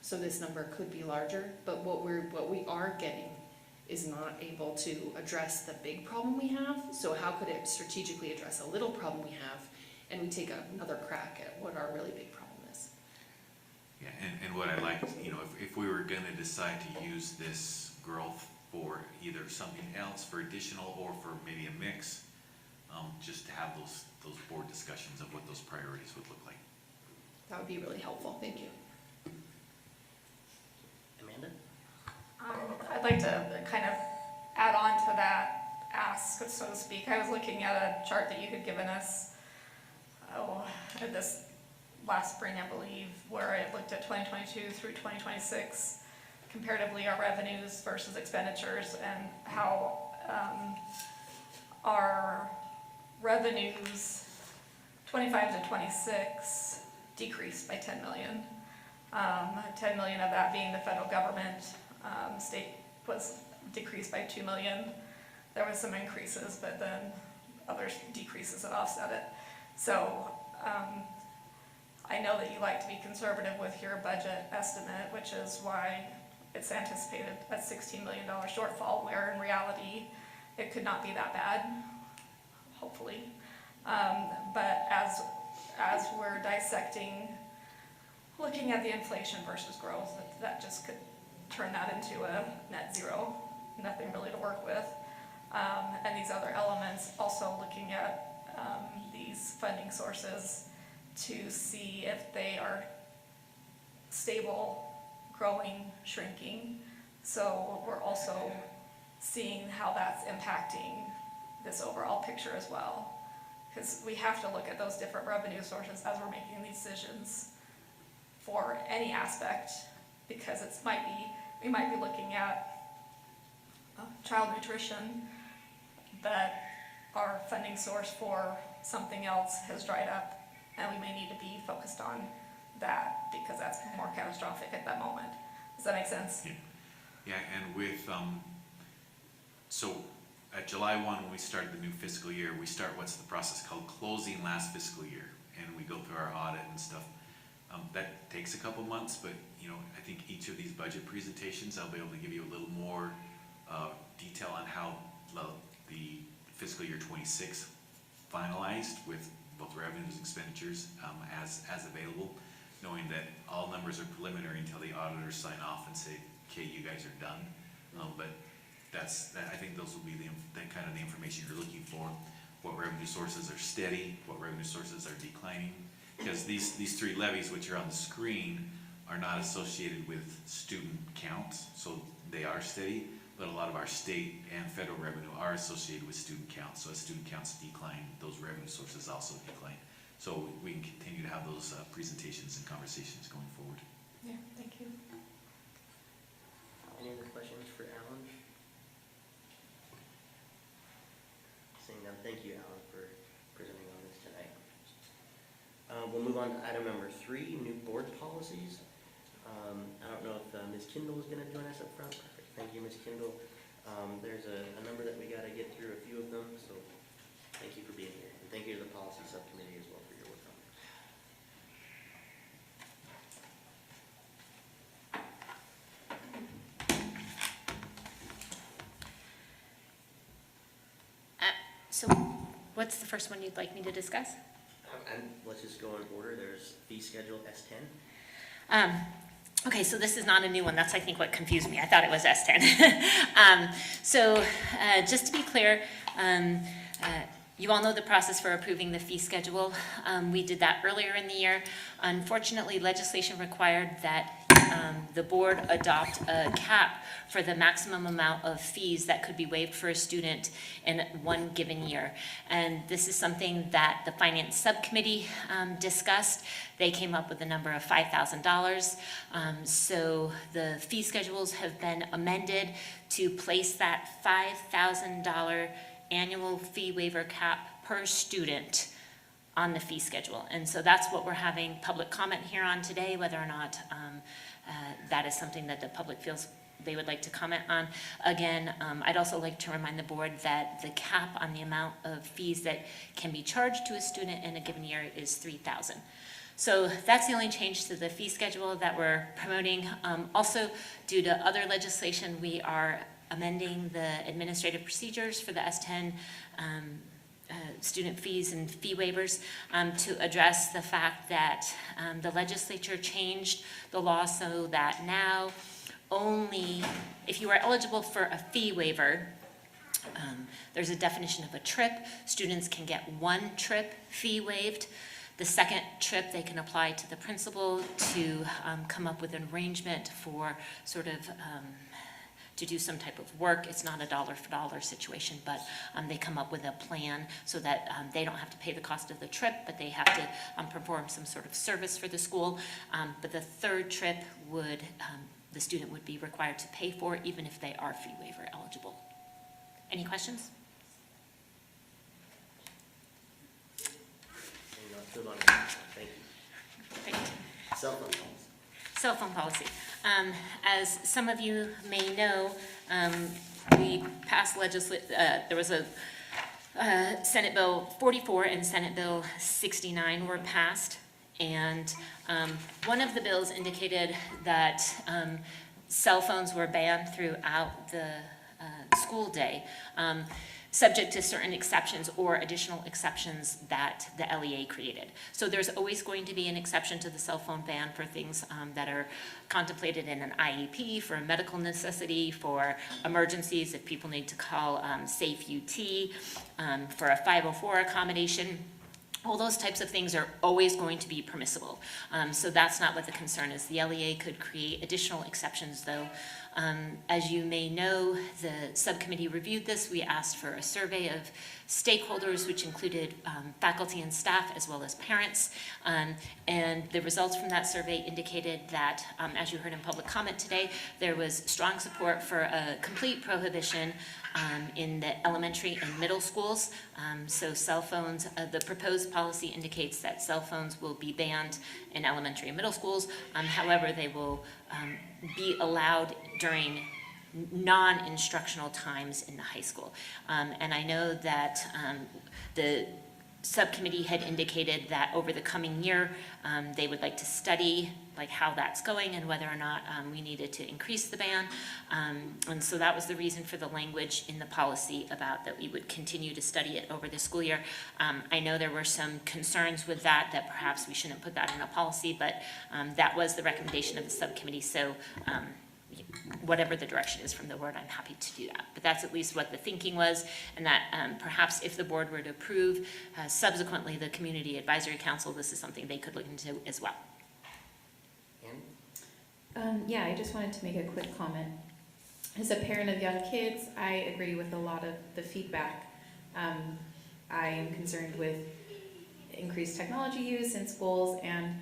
So this number could be larger, but what we are getting is not able to address the big problem we have. So how could it strategically address a little problem we have, and we take another crack at what our really big problem is? Yeah, and what I like, if we were gonna decide to use this growth for either something else, for additional, or for maybe a mix, just to have those board discussions of what those priorities would look like. That would be really helpful, thank you. Amanda? I'd like to kind of add on to that ask, so to speak. I was looking at a chart that you had given us, this last spring, I believe, where it looked at 2022 through 2026, comparatively our revenues versus expenditures, and how our revenues 25 to 26 decreased by 10 million. 10 million of that being the federal government. State was decreased by 2 million. There was some increases, but then other decreases that offset it. So I know that you like to be conservative with your budget estimate, which is why it's anticipated a $16 million shortfall, where in reality it could not be that bad, hopefully. But as we're dissecting, looking at the inflation versus growth, that just could turn that into a net zero, nothing really to work with. And these other elements, also looking at these funding sources to see if they are stable, growing, shrinking. So we're also seeing how that's impacting this overall picture as well. Because we have to look at those different revenue sources as we're making these decisions for any aspect, because we might be looking at child nutrition, that our funding source for something else has dried up, and we may need to be focused on that because that's more catastrophic at that moment. Does that make sense? Yeah, and with, so at July 1, when we started the new fiscal year, we start what's the process called closing last fiscal year, and we go through our audit and stuff. That takes a couple months, but I think each of these budget presentations, I'll be able to give you a little more detail on how the fiscal year 26 finalized with both revenues and expenditures as available, knowing that all numbers are preliminary until the auditors sign off and say, okay, you guys are done. But I think those will be that kind of the information you're looking for. What revenue sources are steady, what revenue sources are declining. Because these three levies, which are on the screen, are not associated with student counts, so they are steady, but a lot of our state and federal revenue are associated with student counts. So as student counts decline, those revenue sources also decline. So we can continue to have those presentations and conversations going forward. Yeah, thank you. Any other questions for Alan? Seeing none, thank you, Alan, for presenting on this tonight. We'll move on to item number 3, new board policies. I don't know if Ms. Kindle is going to join us up front. Perfect. Thank you, Ms. Kindle. There's a number that we got to get through, a few of them, so thank you for being here. And thank you to the policy subcommittee as well for your work on this. So what's the first one you'd like me to discuss? And let's just go in order. There's fee schedule S10. Okay, so this is not a new one. That's, I think, what confused me. I thought it was S10. Just to be clear, you all know the process for approving the fee schedule. We did that earlier in the year. Unfortunately, legislation required that the board adopt a cap for the maximum amount of fees that could be waived for a student in one given year. And this is something that the finance subcommittee discussed. They came up with a number of $5,000. So the fee schedules have been amended to place that $5,000 annual fee waiver cap per student on the fee schedule. And so that's what we're having public comment here on today, whether or not that is something that the public feels they would like to comment on. Again, I'd also like to remind the board that the cap on the amount of fees that can be charged to a student in a given year is $3,000. So that's the only change to the fee schedule that we're promoting. Also, due to other legislation, we are amending the administrative procedures for the S10 student fees and fee waivers to address the fact that the legislature changed the law so that now only if you are eligible for a fee waiver, there's a definition of a trip. Students can get one trip fee waived. The second trip, they can apply to the principal to come up with an arrangement for sort of to do some type of work. It's not a dollar for dollar situation, but they come up with a plan so that they don't have to pay the cost of the trip, but they have to perform some sort of service for the school. But the third trip would, the student would be required to pay for, even if they are fee waiver eligible. Any questions? Thank you. Great. Cell phone calls. Cell phone policy. As some of you may know, we passed there was a Senate Bill 44 and Senate Bill 69 were passed, and one of the bills indicated that cell phones were banned throughout the school day, subject to certain exceptions or additional exceptions that the LEA created. So there's always going to be an exception to the cell phone ban for things that are contemplated in an IEP, for a medical necessity, for emergencies, if people need to call Safe UT, for a 504 accommodation. All those types of things are always going to be permissible. So that's not what the concern is. The LEA could create additional exceptions though. As you may know, the subcommittee reviewed this. We asked for a survey of stakeholders, which included faculty and staff as well as parents. And the results from that survey indicated that, as you heard in public comment today, there was strong support for a complete prohibition in the elementary and middle schools. So cell phones, the proposed policy indicates that cell phones will be banned in elementary and middle schools. However, they will be allowed during non-instructional times in the high school. And I know that the subcommittee had indicated that over the coming year, they would like to study like how that's going and whether or not we needed to increase the ban. And so that was the reason for the language in the policy about that we would continue to study it over the school year. I know there were some concerns with that perhaps we shouldn't put that in a policy, but that was the recommendation of the subcommittee. So whatever the direction is from the board, I'm happy to do that. But that's at least what the thinking was, and that perhaps if the board were to approve, subsequently the Community Advisory Council, this is something they could look into as well. Yeah, I just wanted to make a quick comment. As a parent of young kids, I agree with a lot of the feedback. I am concerned with increased technology use in schools, and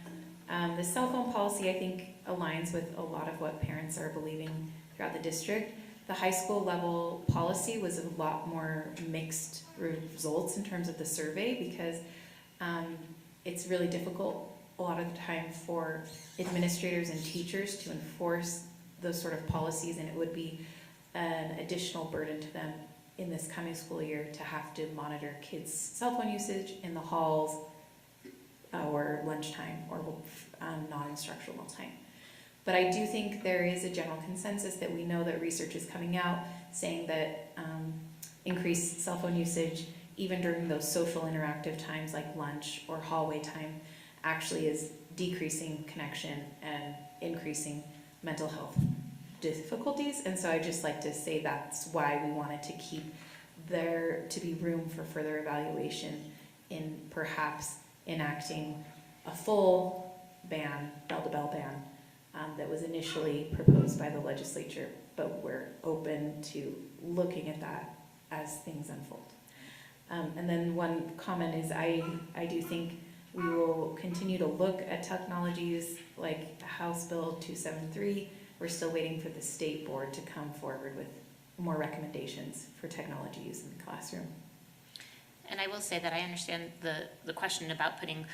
the cell phone policy, I think, aligns with a lot of what parents are believing throughout the district. The high school level policy was a lot more mixed results in terms of the survey, because it's really difficult a lot of the time for administrators and teachers to enforce those sort of policies, and it would be an additional burden to them in this coming school year to have to monitor kids' cell phone usage in the halls or lunchtime or non-instructional time. But I do think there is a general consensus that we know that research is coming out saying that increased cell phone usage, even during those social interactive times like lunch or hallway time, actually is decreasing connection and increasing mental health difficulties. And so I just like to say that's why we wanted to keep there to be room for further evaluation in perhaps enacting a full ban, bell-to-bell ban, that was initially proposed by the legislature, but we're open to looking at that as things unfold. And then one comment is I do think we will continue to look at technologies like House Bill 273. We're still waiting for the state board to come forward with more recommendations for technology use in the classroom. And I will say that I understand the question about putting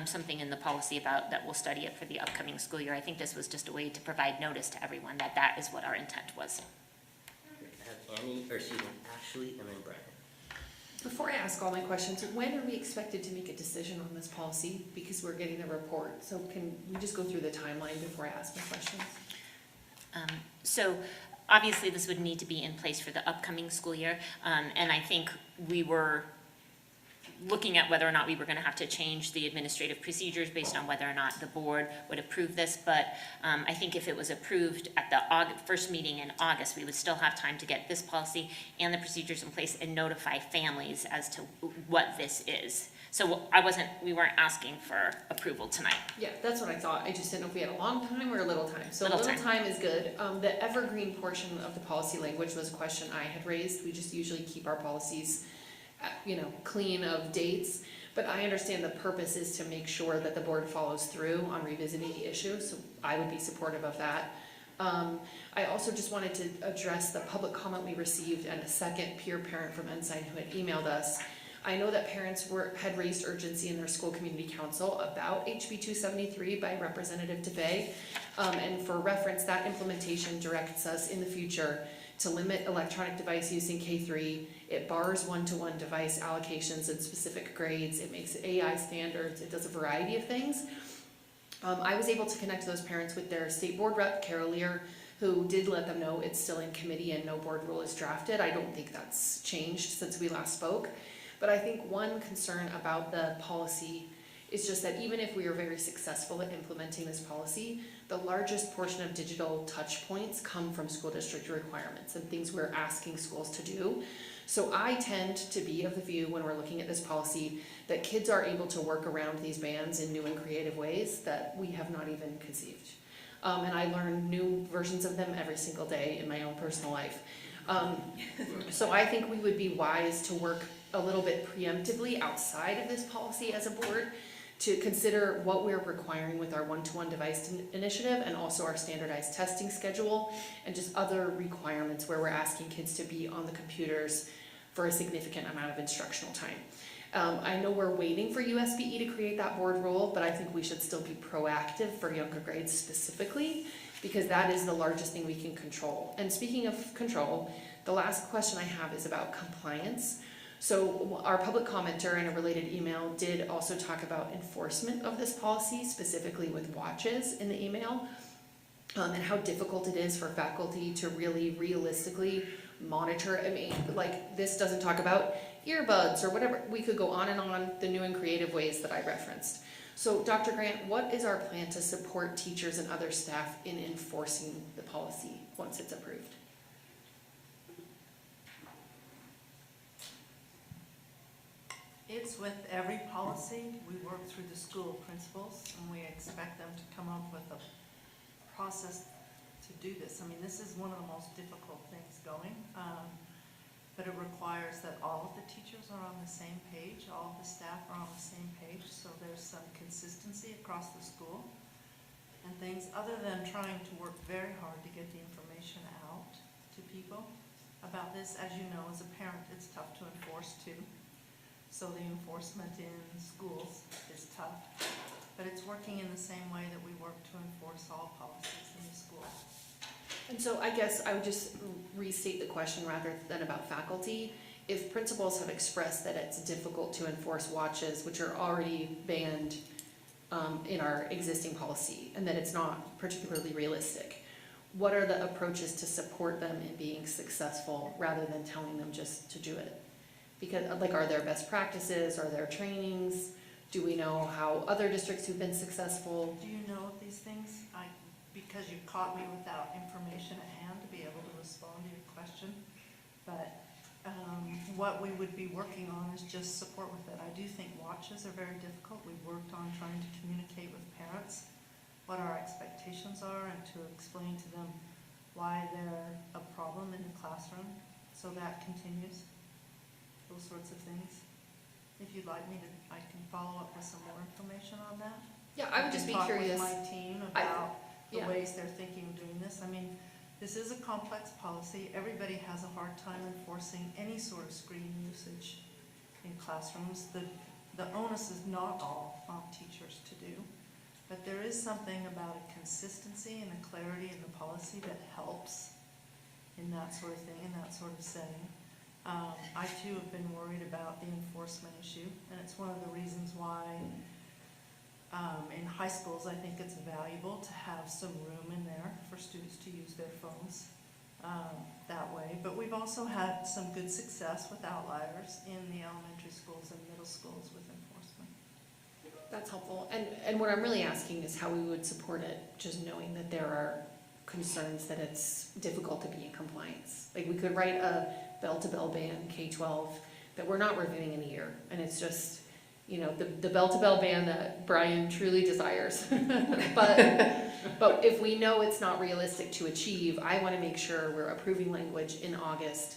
something in the policy about that we'll study it for the upcoming school year. I think this was just a way to provide notice to everyone that that is what our intent was. Have Ashley and then Brian. Before I ask all my questions, when are we expected to make a decision on this policy? Because we're getting the report, so can we just go through the timeline before I ask my questions? So obviously this would need to be in place for the upcoming school year, and I think we were looking at whether or not we were going to have to change the administrative procedures based on whether or not the board would approve this, but I think if it was approved at the first meeting in August, we would still have time to get this policy and the procedures in place and notify families as to what this is. So we weren't asking for approval tonight. Yeah, that's what I thought. I just didn't know if we had a long time or a little time. So Little little time. time is good. The evergreen portion of the policy language was a question I had raised. We just usually keep our policies clean of dates, but I understand the purpose is to make sure that the board follows through on revisiting the issue, so I would be supportive of that. I also just wanted to address the public comment we received and a second peer parent from Ensign who had emailed us. I know that parents had raised urgency in their school community council about HB 273 by Representative DeVay, and for reference, that implementation directs us in the future to limit electronic device use in K3. It bars one-to-one device allocations in specific grades. It makes AI standards. It does a variety of things. I was able to connect those parents with their state board rep, Carol Lear, who did let them know it's still in committee and no board rule is drafted. I don't think that's changed since we last spoke. But I think one concern about the policy is just that even if we are very successful at implementing this policy, the largest portion of digital touch points come from school district requirements and things we're asking schools to do. So I tend to be of the view when we're looking at this policy that kids are able to work around these bans in new and creative ways that we have not even conceived. And I learn new versions of them every single day in my own personal life. So I think we would be wise to work a little bit preemptively outside of this policy as a board to consider what we're requiring with our one-to-one device initiative and also our standardized testing schedule and just other requirements where we're asking kids to be on the computers for a significant amount of instructional time. I know we're waiting for USBE to create that board rule, but I think we should still be proactive for younger grades specifically because that is the largest thing we can control. And speaking of control, the last question I have is about compliance. So our public commenter in a related email did also talk about enforcement of this policy, specifically with watches in the email, and how difficult it is for faculty to really realistically monitor. I mean, like this doesn't talk about earbuds or whatever. We could go on and on the new and creative ways that I referenced. So Dr. Grant, what is our plan to support teachers and other staff in enforcing the policy once it's approved? It's with every policy. We work through the school principals and we expect them to come up with a process to do this. I mean, this is one of the most difficult things going, but it requires that all of the teachers are on the same page, all of the staff are on the same page, so there's some consistency across the school and things, other than trying to work very hard to get the information out to people about this. As you know, as a parent, it's tough to enforce too. So the enforcement in schools is tough, but it's working in the same way that we work to enforce all policies in the school. And so I guess I would just restate the question rather than about faculty. If principals have expressed that it's difficult to enforce watches, which are already banned in our existing policy, and that it's not particularly realistic, what are the approaches to support them in being successful rather than telling them just to do it? Because, like, are there best practices? Are there trainings? Do we know how other districts who've been successful? Do you know of these things? Because you caught me without information at hand to be able to respond to your question. But what we would be working on is just support with it. I do think watches are very difficult. We've worked on trying to communicate with parents what our expectations are and to explain to them why they're a problem in the classroom. So that continues, those sorts of things. If you'd like me to, I can follow up with some more information on that. Yeah, I would just be curious. Talk with my team about the yeah. ways they're thinking of doing this. I mean, this is a complex policy. Everybody has a hard time enforcing any sort of screen usage in classrooms. The onus is not all on teachers to do, but there is something about a consistency and a clarity in the policy that helps in that sort of thing, in that sort of setting. I too have been worried about the enforcement issue, and it's one of the reasons why in high schools I think it's valuable to have some room in there for students to use their phones that way. But we've also had some good success with outliers in the elementary schools and middle schools with enforcement. That's helpful. And what I'm really asking is how we would support it, just knowing that there are concerns that it's difficult to be in compliance. Like we could write a bell-to-bell ban K-12 that we're not reviewing in a year, and it's just, you know, the bell-to-bell ban that Brian truly desires. but if we know it's not realistic to achieve, I want to make sure we're approving language in August,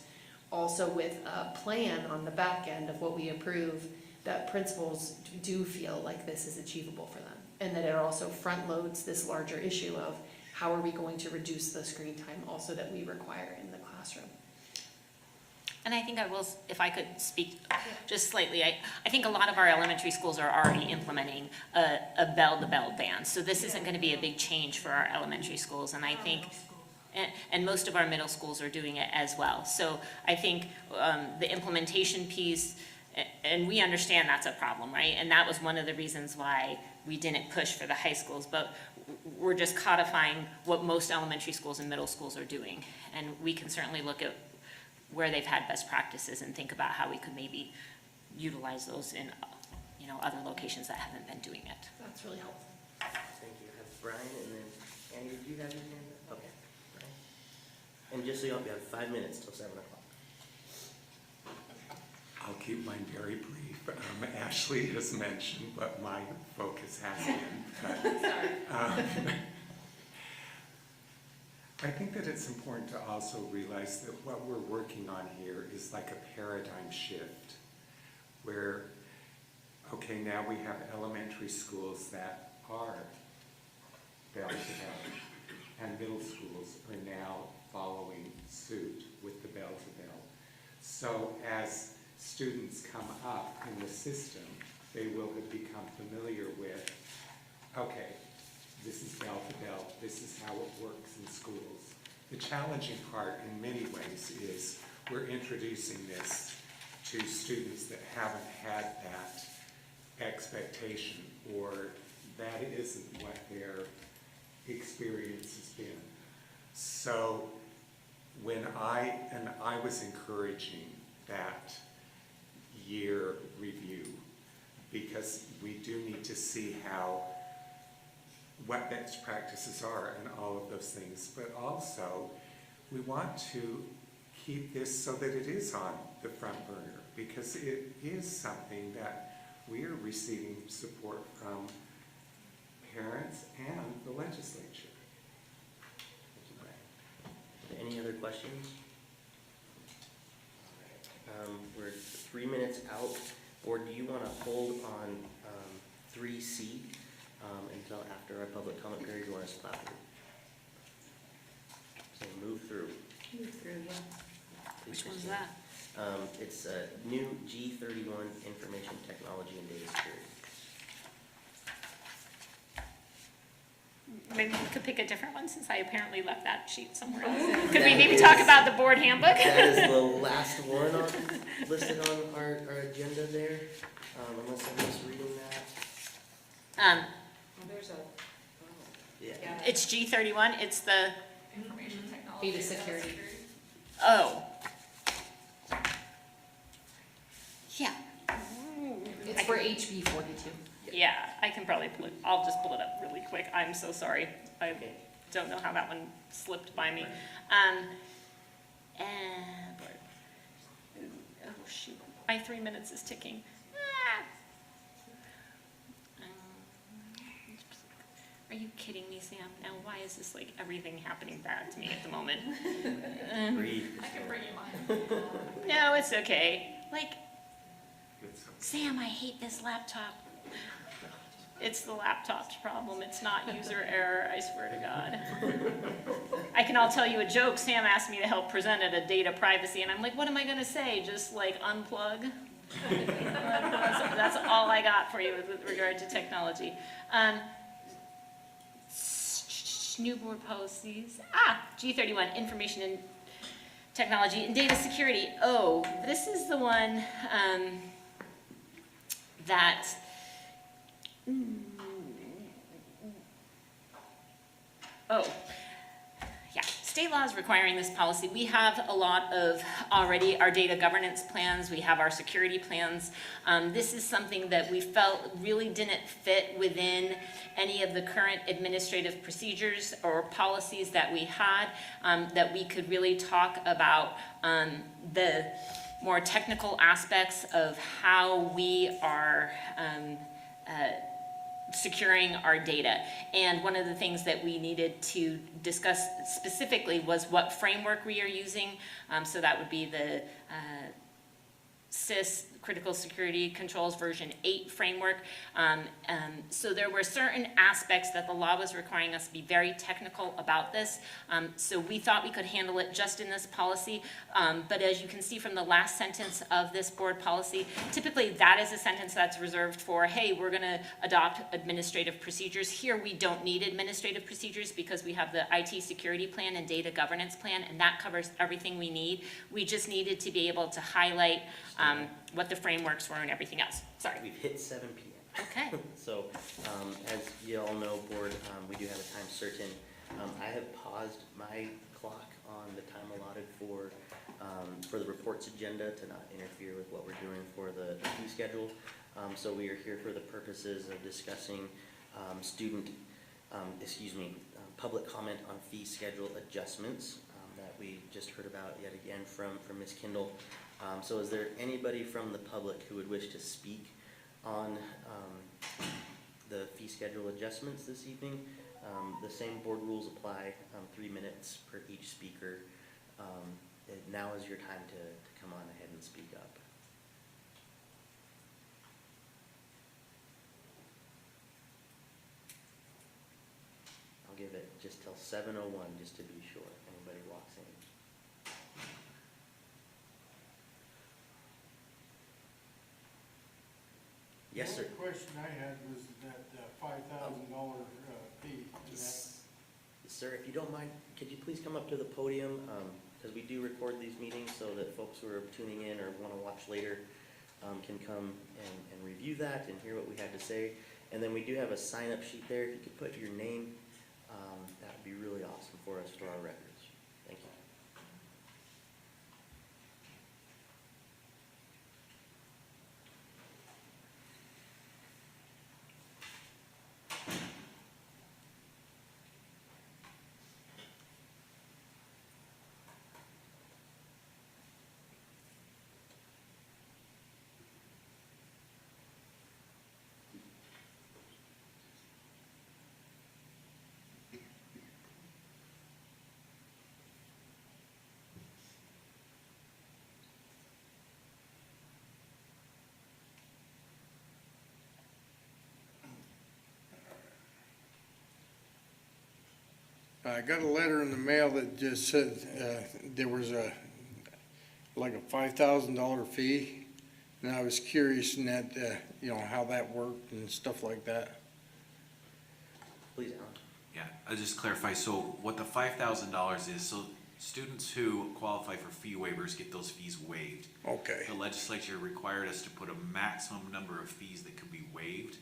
also with a plan on the back end of what we approve, that principals do feel like this is achievable for them, and that it also front loads this larger issue of how are we going to reduce the screen time also that we require in the classroom. And I think I will, if I could speak just slightly, I think a lot of our elementary schools are already implementing a bell-to-bell ban. So this isn't going to be a big change for our elementary schools. And I think, and most of our middle schools are doing it as well. So I think the implementation piece, and we understand that's a problem, right? And that was one of the reasons why we didn't push for the high schools. But we're just codifying what most elementary schools and middle schools are doing. And we can certainly look at where they've had best practices and think about how we could maybe utilize those in, you know, other locations that haven't been doing it. That's really helpful. Thank you. I have Brian, and then Andy, did you have your hand up? Okay. Brian. And just so you know, we have 5 minutes till 7 o'clock. I'll keep mine very brief. Ashley has mentioned what my focus has been. But, I think that it's important to also realize that what we're working on here is like a paradigm shift where, okay, now we have elementary schools that are bell-to-bell, and middle schools are now following suit with the bell-to-bell. So as students come up in the system, they will have become familiar with, okay, this is bell-to-bell, this is how it works in schools. The challenging part in many ways is we're introducing this to students that haven't had that expectation, or that isn't what their experience has been. So when I was encouraging that year review, because we do need to see what best practices are and all of those things, but also we want to keep this so that it is on the front burner, because it is something that we are receiving support from parents and the legislature. Thank you, Brian. Any other questions? All right. We're 3 minutes out, or do you want to hold on 3C until after our public comment period? You want us to plow through? So move through. Move through, yeah. Which one's that? It's a new G31 Information Technology and Data Security. Maybe we could pick a different one since I apparently left that sheet somewhere else. Could we maybe talk about the board handbook? That is the last one listed on our agenda there, unless I'm misreading that. There's a, Yeah. It's G31, it's the, Information technology. Data security. oh. Yeah. It's for HB P42. Yeah, I can probably pull it, I'll just pull it up really quick. I'm so sorry. I don't know how that one slipped by me. And, oh shoot, my 3 minutes is ticking. Are you kidding me, Sam? Now, why is this like everything happening bad to me at the moment? Breathe. I can bring you mine. No, it's okay. Like, It's okay. Sam, I hate this laptop. It's the laptop's problem. It's not user error, I swear to God. I'll tell you a joke. Sam asked me to help present at a data privacy, and I'm like, what am I going to say? Just like unplug? That's all I got for you with regard to technology. New board policies. G31, information and technology and data security. Oh, this is the one that yeah, state law is requiring this policy. We have a lot of already our data governance plans. We have our security plans. This is something that we felt really didn't fit within any of the current administrative procedures or policies that we had, that we could really talk about the more technical aspects of how we are securing our data. And one of the things that we needed to discuss specifically was what framework we are using. So that would be the SIS, Critical Security Controls version 8 framework. So there were certain aspects that the law was requiring us to be very technical about this. So we thought we could handle it just in this policy. But as you can see from the last sentence of this board policy, typically that is a sentence that's reserved for, hey, we're gonna adopt administrative procedures. Here we don't need administrative procedures because we have the IT security plan and data governance plan, and that covers everything we need. We just needed to be able to highlight what the frameworks were and everything else. Sorry. We've hit 7 p.m. Okay. So, as you all know, board, we do have a time certain. I have paused my clock on the time allotted for the reports agenda to not interfere with what we're doing for the fee schedule. So we are here for the purposes of discussing public comment on fee schedule adjustments that we just heard about yet again from Ms. Kindle. So is there anybody from the public who would wish to speak on the fee schedule adjustments this evening? The same board rules apply, 3 minutes per each speaker. Now is your time to come on ahead and speak up. I'll give it just till 7:01 just to be sure if anybody walks in. Yes, sir. The only question I had was that $5,000 fee. Sir, if you don't mind, could you please come up to the podium? Because we do record these meetings so that folks who are tuning in or want to watch later can come and review that and hear what we had to say. And then we do have a sign-up sheet there. If you could put your name, that would be really awesome for us, for our records. Thank you. I got a letter in the mail that just said there was like a $5,000 fee, and I was curious in that, how that worked and stuff like that. Please, Alan. Yeah, I'll just clarify, so what the $5,000 is, so students who qualify for fee waivers get those fees waived. Okay. The legislature required us to put a maximum number of fees that could be waived.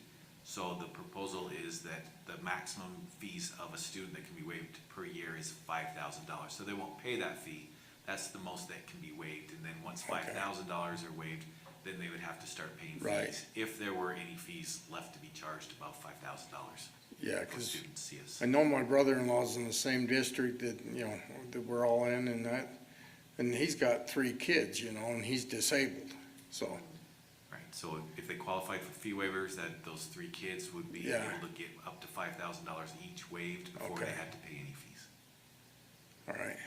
So the proposal is that the maximum fees of a student that can be waived per year is $5,000. So they won't pay that fee. That's the most that can be waived. And then once $5,000 are waived, then they would have to start paying Right. fees. If there were any fees left to be charged above $5,000 Yeah, for 'cause students, yes. I know my brother-in-law's in the same district that, that we're all in and that, and he's got 3 kids, and he's disabled, so, Right, so if they qualified for fee waivers, that those 3 kids would be Yeah. able to get up to $5,000 each waived before they Okay. had to pay any fees. all right.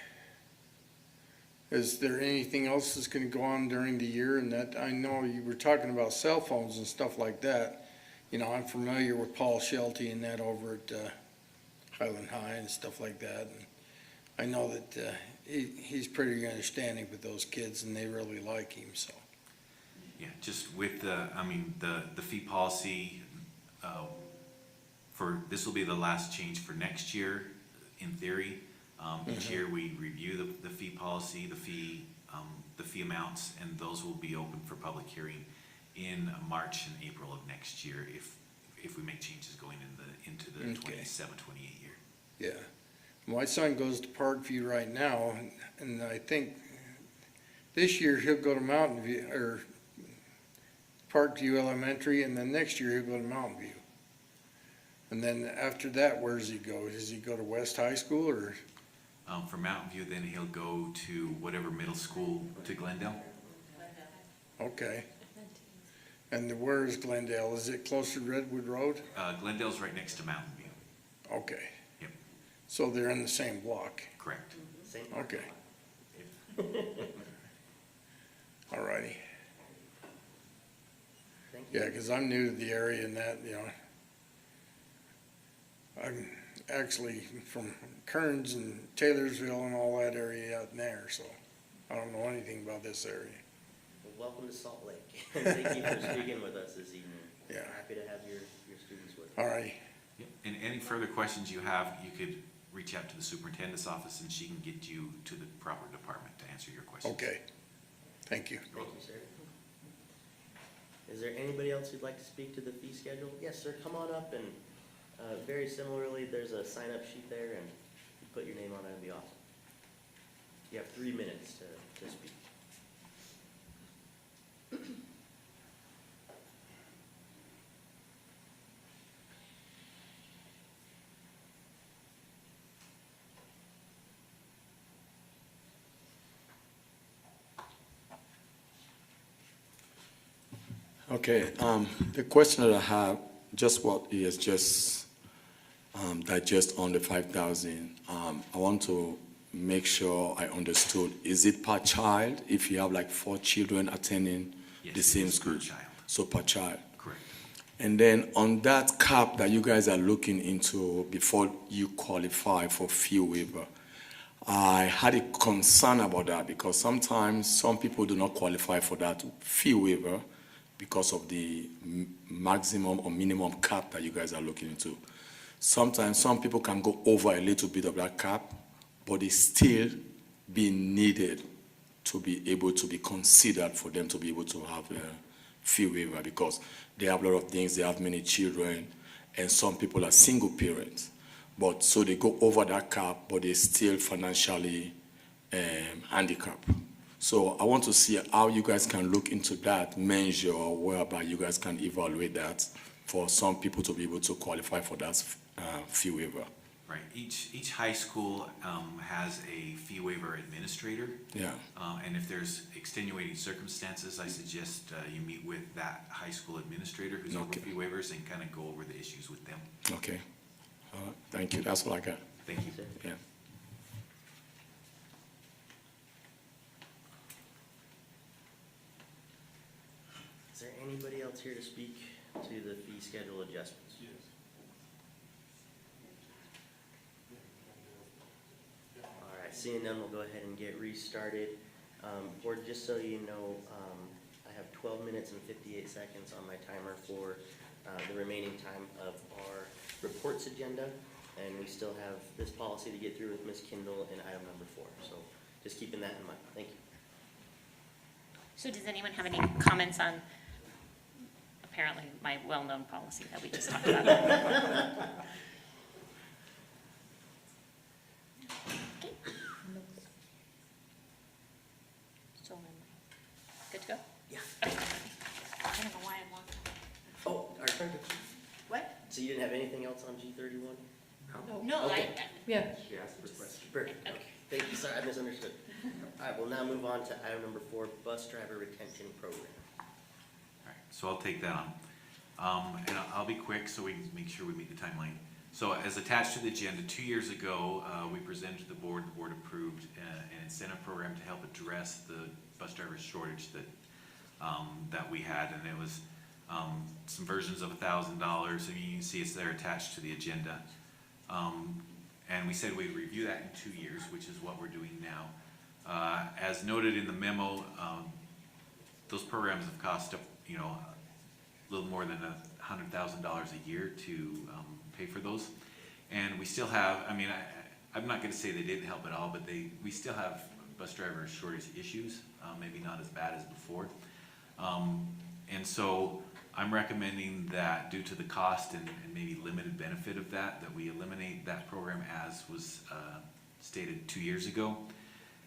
Is there anything else that's gonna go on during the year? And that, I know you were talking about cell phones and stuff like that. I'm familiar with Paul Shelty and that over at Highland High and stuff like that. And I know that he's pretty understanding with those kids and they really like him, so. Yeah, just with the fee policy, this will be the last change for next year, in theory. Each year we review the fee policy, the fee amounts, and those will be open for public hearing in March and April of next year if we make changes going into the 27-28 year. Yeah. My son goes to Parkview right now, and I think this year he'll go to Mountain View, or Parkview Elementary, and then next year he'll go to Mountain View. And then after that, where does he go? Does he go to West High School, or? For Mountain View, then he'll go to whatever middle school to Glendale. Okay. And where is Glendale? Is it close to Redwood Road? Glendale's right next to Mountain View. Okay. Yep. So they're in the same block? Correct. Same. Okay. All righty. Thank you. Yeah, because I'm new to the area and that, I'm actually from Kearns and Taylorsville and all that area out in there, so I don't know anything about this area. Well, welcome to Salt Lake. Thank you for speaking with us this evening. Yeah. Happy to have your students with us. All righty. Yep. And any further questions you have, you could reach out to the superintendent's office and she can get you to the proper department to answer your questions. Okay. Thank you. Thank you, sir. Is there anybody else who'd like to speak to the fee schedule? Yes, sir, come on up and, very similarly, there's a sign-up sheet there and you put your name on it, it'd be awesome. You have 3 minutes to speak. Okay, the question that I have, just what is just digest on the 5,000. I want to make sure I understood. Is it per child if you have like 4 children attending the same school? Per child. So per child. Correct. And then on that cap that you guys are looking into before you qualify for fee waiver, I had a concern about that because sometimes some people do not qualify for that fee waiver because of the maximum or minimum cap that you guys are looking into. Sometimes some people can go over a little bit of that cap, but it still be needed to be able to be considered for them to be able to have a fee waiver because they have a lot of things, they have many children, and some people are single parents. But so they go over that cap, but they're still financially handicapped. So I want to see how you guys can look into that measure whereby you guys can evaluate that for some people to be able to qualify for that fee waiver. Right. Each high school has a fee waiver administrator. Yeah. And if there's extenuating circumstances, I suggest you meet with that high school administrator who's over fee waivers and kind of go over the issues with them. Okay. Thank you. That's all I got. Thank you. Yeah. Is there anybody else here to speak to the fee schedule adjustments? Yes. All right, seeing none, we'll go ahead and get restarted. Board, just so you know, I have 12 minutes and 58 seconds on my timer for the remaining time of our reports agenda, and we still have this policy to get through with Ms. Kindle in item number 4. So just keeping that in mind. Thank you. So does anyone have any comments on apparently my well-known policy that we just talked about? Okay. So, good to go? Yeah. Okay. What? So you didn't have anything else on G31? No, Okay. Yeah. She asked for questions. Perfect. Okay. Thank you, sorry, I misunderstood. All right, we'll now move on to item number 4, bus driver retention program. All right, so I'll take that on. And I'll be quick so we can make sure we meet the timeline. So as attached to the agenda, 2 years ago, we presented to the board approved an incentive program to help address the bus driver shortage that we had, and it was some versions of $1,000, and you can see it's there attached to the agenda. And we said we'd review that in 2 years, which is what we're doing now. As noted in the memo, those programs have cost, a little more than $100,000 a year to pay for those. And we still have, I'm not gonna say they didn't help at all, but we still have bus driver shortage issues, maybe not as bad as before. And so I'm recommending that due to the cost and maybe limited benefit of that we eliminate that program as was stated 2 years ago.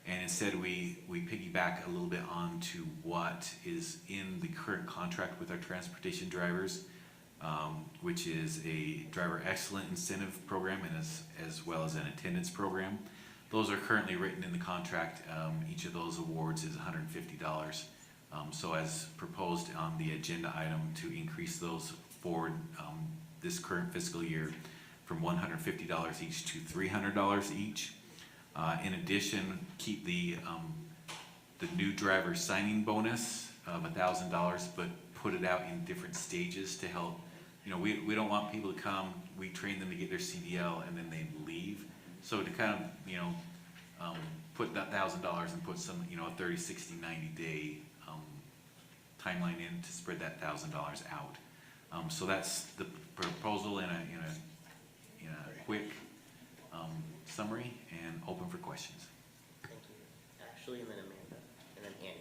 And instead we piggyback a little bit onto what is in the current contract with our transportation drivers, which is a driver excellent incentive program and as well as an attendance program. Those are currently written in the contract. Each of those awards is $150. So as proposed on the agenda item, to increase those for this current fiscal year from $150 each to $300 each. In addition, keep the new driver signing bonus of $1,000, but put it out in different stages to help. We don't want people to come, we train them to get their CDL and then they leave. So to kind of, put that $1,000 and put some, a 30, 60, 90 day timeline in to spread that $1,000 out. So that's the proposal in a quick summary, and open for questions. Thank you. Ashley, and then Amanda, and then Annie.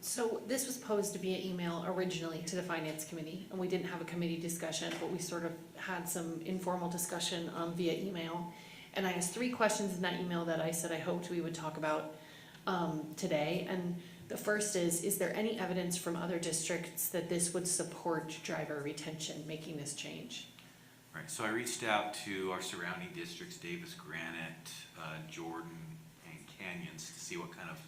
So this was posed to be an email originally to the Finance Committee, and we didn't have a committee discussion, but we sort of had some informal discussion via email. And I asked 3 questions in that email that I said I hoped we would talk about today. And the first is there any evidence from other districts that this would support driver retention, making this change? Right, so I reached out to our surrounding districts, Davis, Granite, Jordan, and Canyons, to see what kind of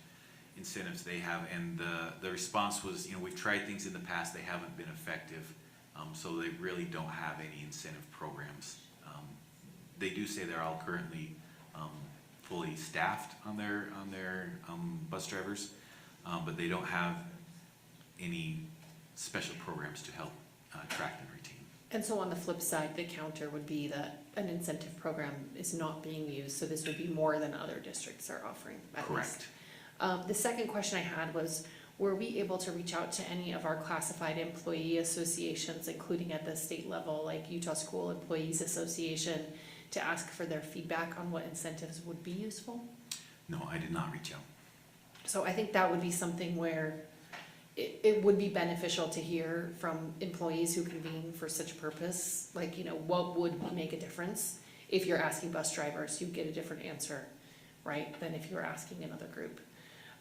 incentives they have, and the response was, we've tried things in the past, they haven't been effective, so they really don't have any incentive programs. They do say they're all currently fully staffed on their bus drivers, but they don't have any special programs to help attract and retain. And so on the flip side, the counter would be that an incentive program is not being used, so this would be more than other districts are offering, at Correct. least. The second question I had was, were we able to reach out to any of our classified employee associations, including at the state level, like Utah School Employees Association, to ask for their feedback on what incentives would be useful? No, I did not reach out. So I think that would be something where it would be beneficial to hear from employees who convene for such a purpose, like, what would make a difference? If you're asking bus drivers, you get a different answer, right, than if you were asking another group.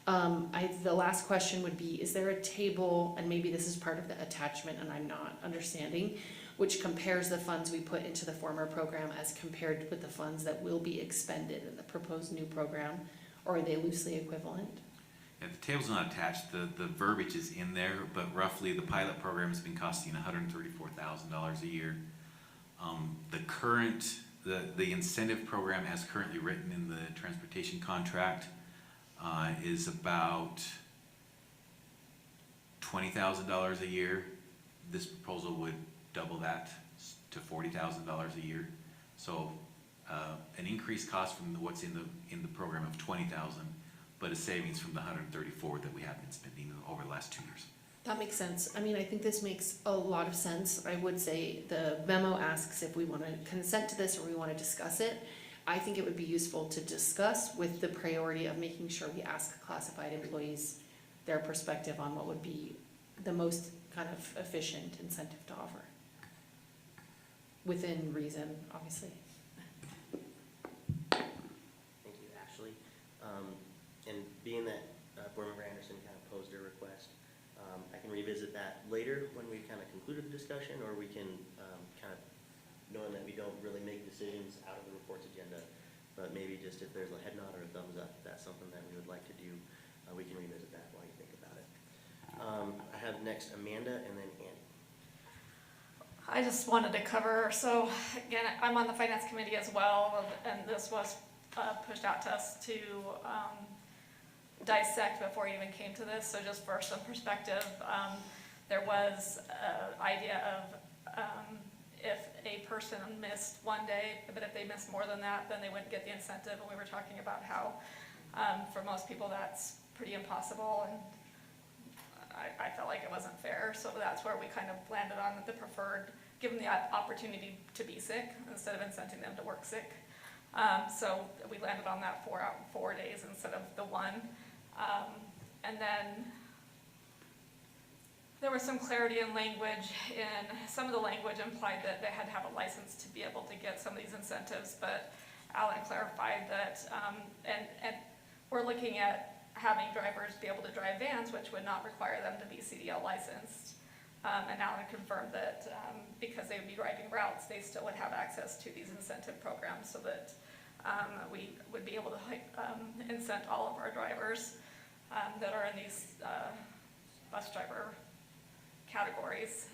The last question would be, is there a table, and maybe this is part of the attachment and I'm not understanding, which compares the funds we put into the former program as compared with the funds that will be expended in the proposed new program, or are they loosely equivalent? Yeah, the table's not attached, the verbiage is in there, but roughly the pilot program has been costing $134,000 a year. The incentive program as currently written in the transportation contract is about $20,000 a year. This proposal would double that to $40,000 a year. So an increased cost from what's in the program of $20,000, but a savings from the $134,000 that we have been spending over the last 2 years. That makes sense. I think this makes a lot of sense. I would say the memo asks if we want to consent to this or we want to discuss it. I think it would be useful to discuss with the priority of making sure we ask classified employees their perspective on what would be the most kind of efficient incentive to offer. Within reason, obviously. Thank you, Ashley. And being that Board Member Anderson kind of posed a request, I can revisit that later when we kind of concluded the discussion, or we can kind of, knowing that we don't really make decisions out of the reports agenda, but maybe just if there's a head nod or a thumbs up, if that's something that we would like to do, we can revisit that while you think about it. I have next Amanda and then Andy. I just wanted to cover, so again, I'm on the finance committee as well, and this was pushed out to us to dissect before we even came to this. So just for some perspective, there was an idea of if a person missed one day, but if they missed more than that, then they wouldn't get the incentive. And we were talking about how for most people that's pretty impossible, and I felt like it wasn't fair. So that's where we kind of landed on the preferred, give them the opportunity to be sick instead of incenting them to work sick. So we landed on that 4 days instead of the 1. And then there was some clarity in language, and some of the language implied that they had to have a license to be able to get some of these incentives, but Alan clarified that, and we're looking at having drivers be able to drive vans, which would not require them to be CDL licensed. And Alan confirmed that because they would be driving routes, they still would have access to these incentive programs, so that we would be able to incent all of our drivers that are in these bus driver categories.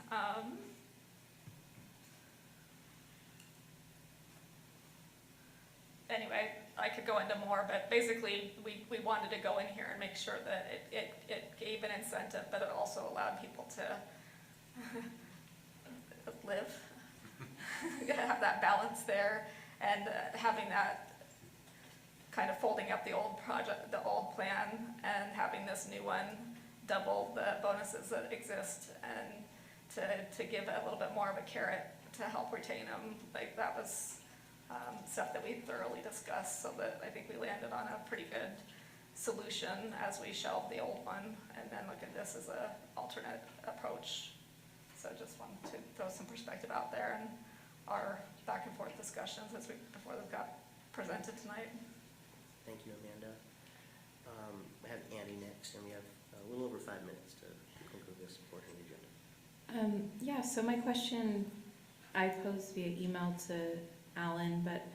Anyway, I could go into more, but basically we wanted to go in here and make sure that it gave an incentive, but it also allowed people to live, have that balance there, and having that kind of folding up the old project, the old plan, and having this new one double the bonuses that exist, and to give a little bit more of a carrot to help retain them. Like, that was stuff that we thoroughly discussed, so that I think we landed on a pretty good solution as we shelved the old one and then look at this as an alternate approach. So just wanted to throw some perspective out there and our back and forth discussions before they got presented tonight. Thank you, Amanda. I have Andy next, and we have a little over 5 minutes to conclude this portion of the agenda. Yeah, so my question I posed via email to Alan, but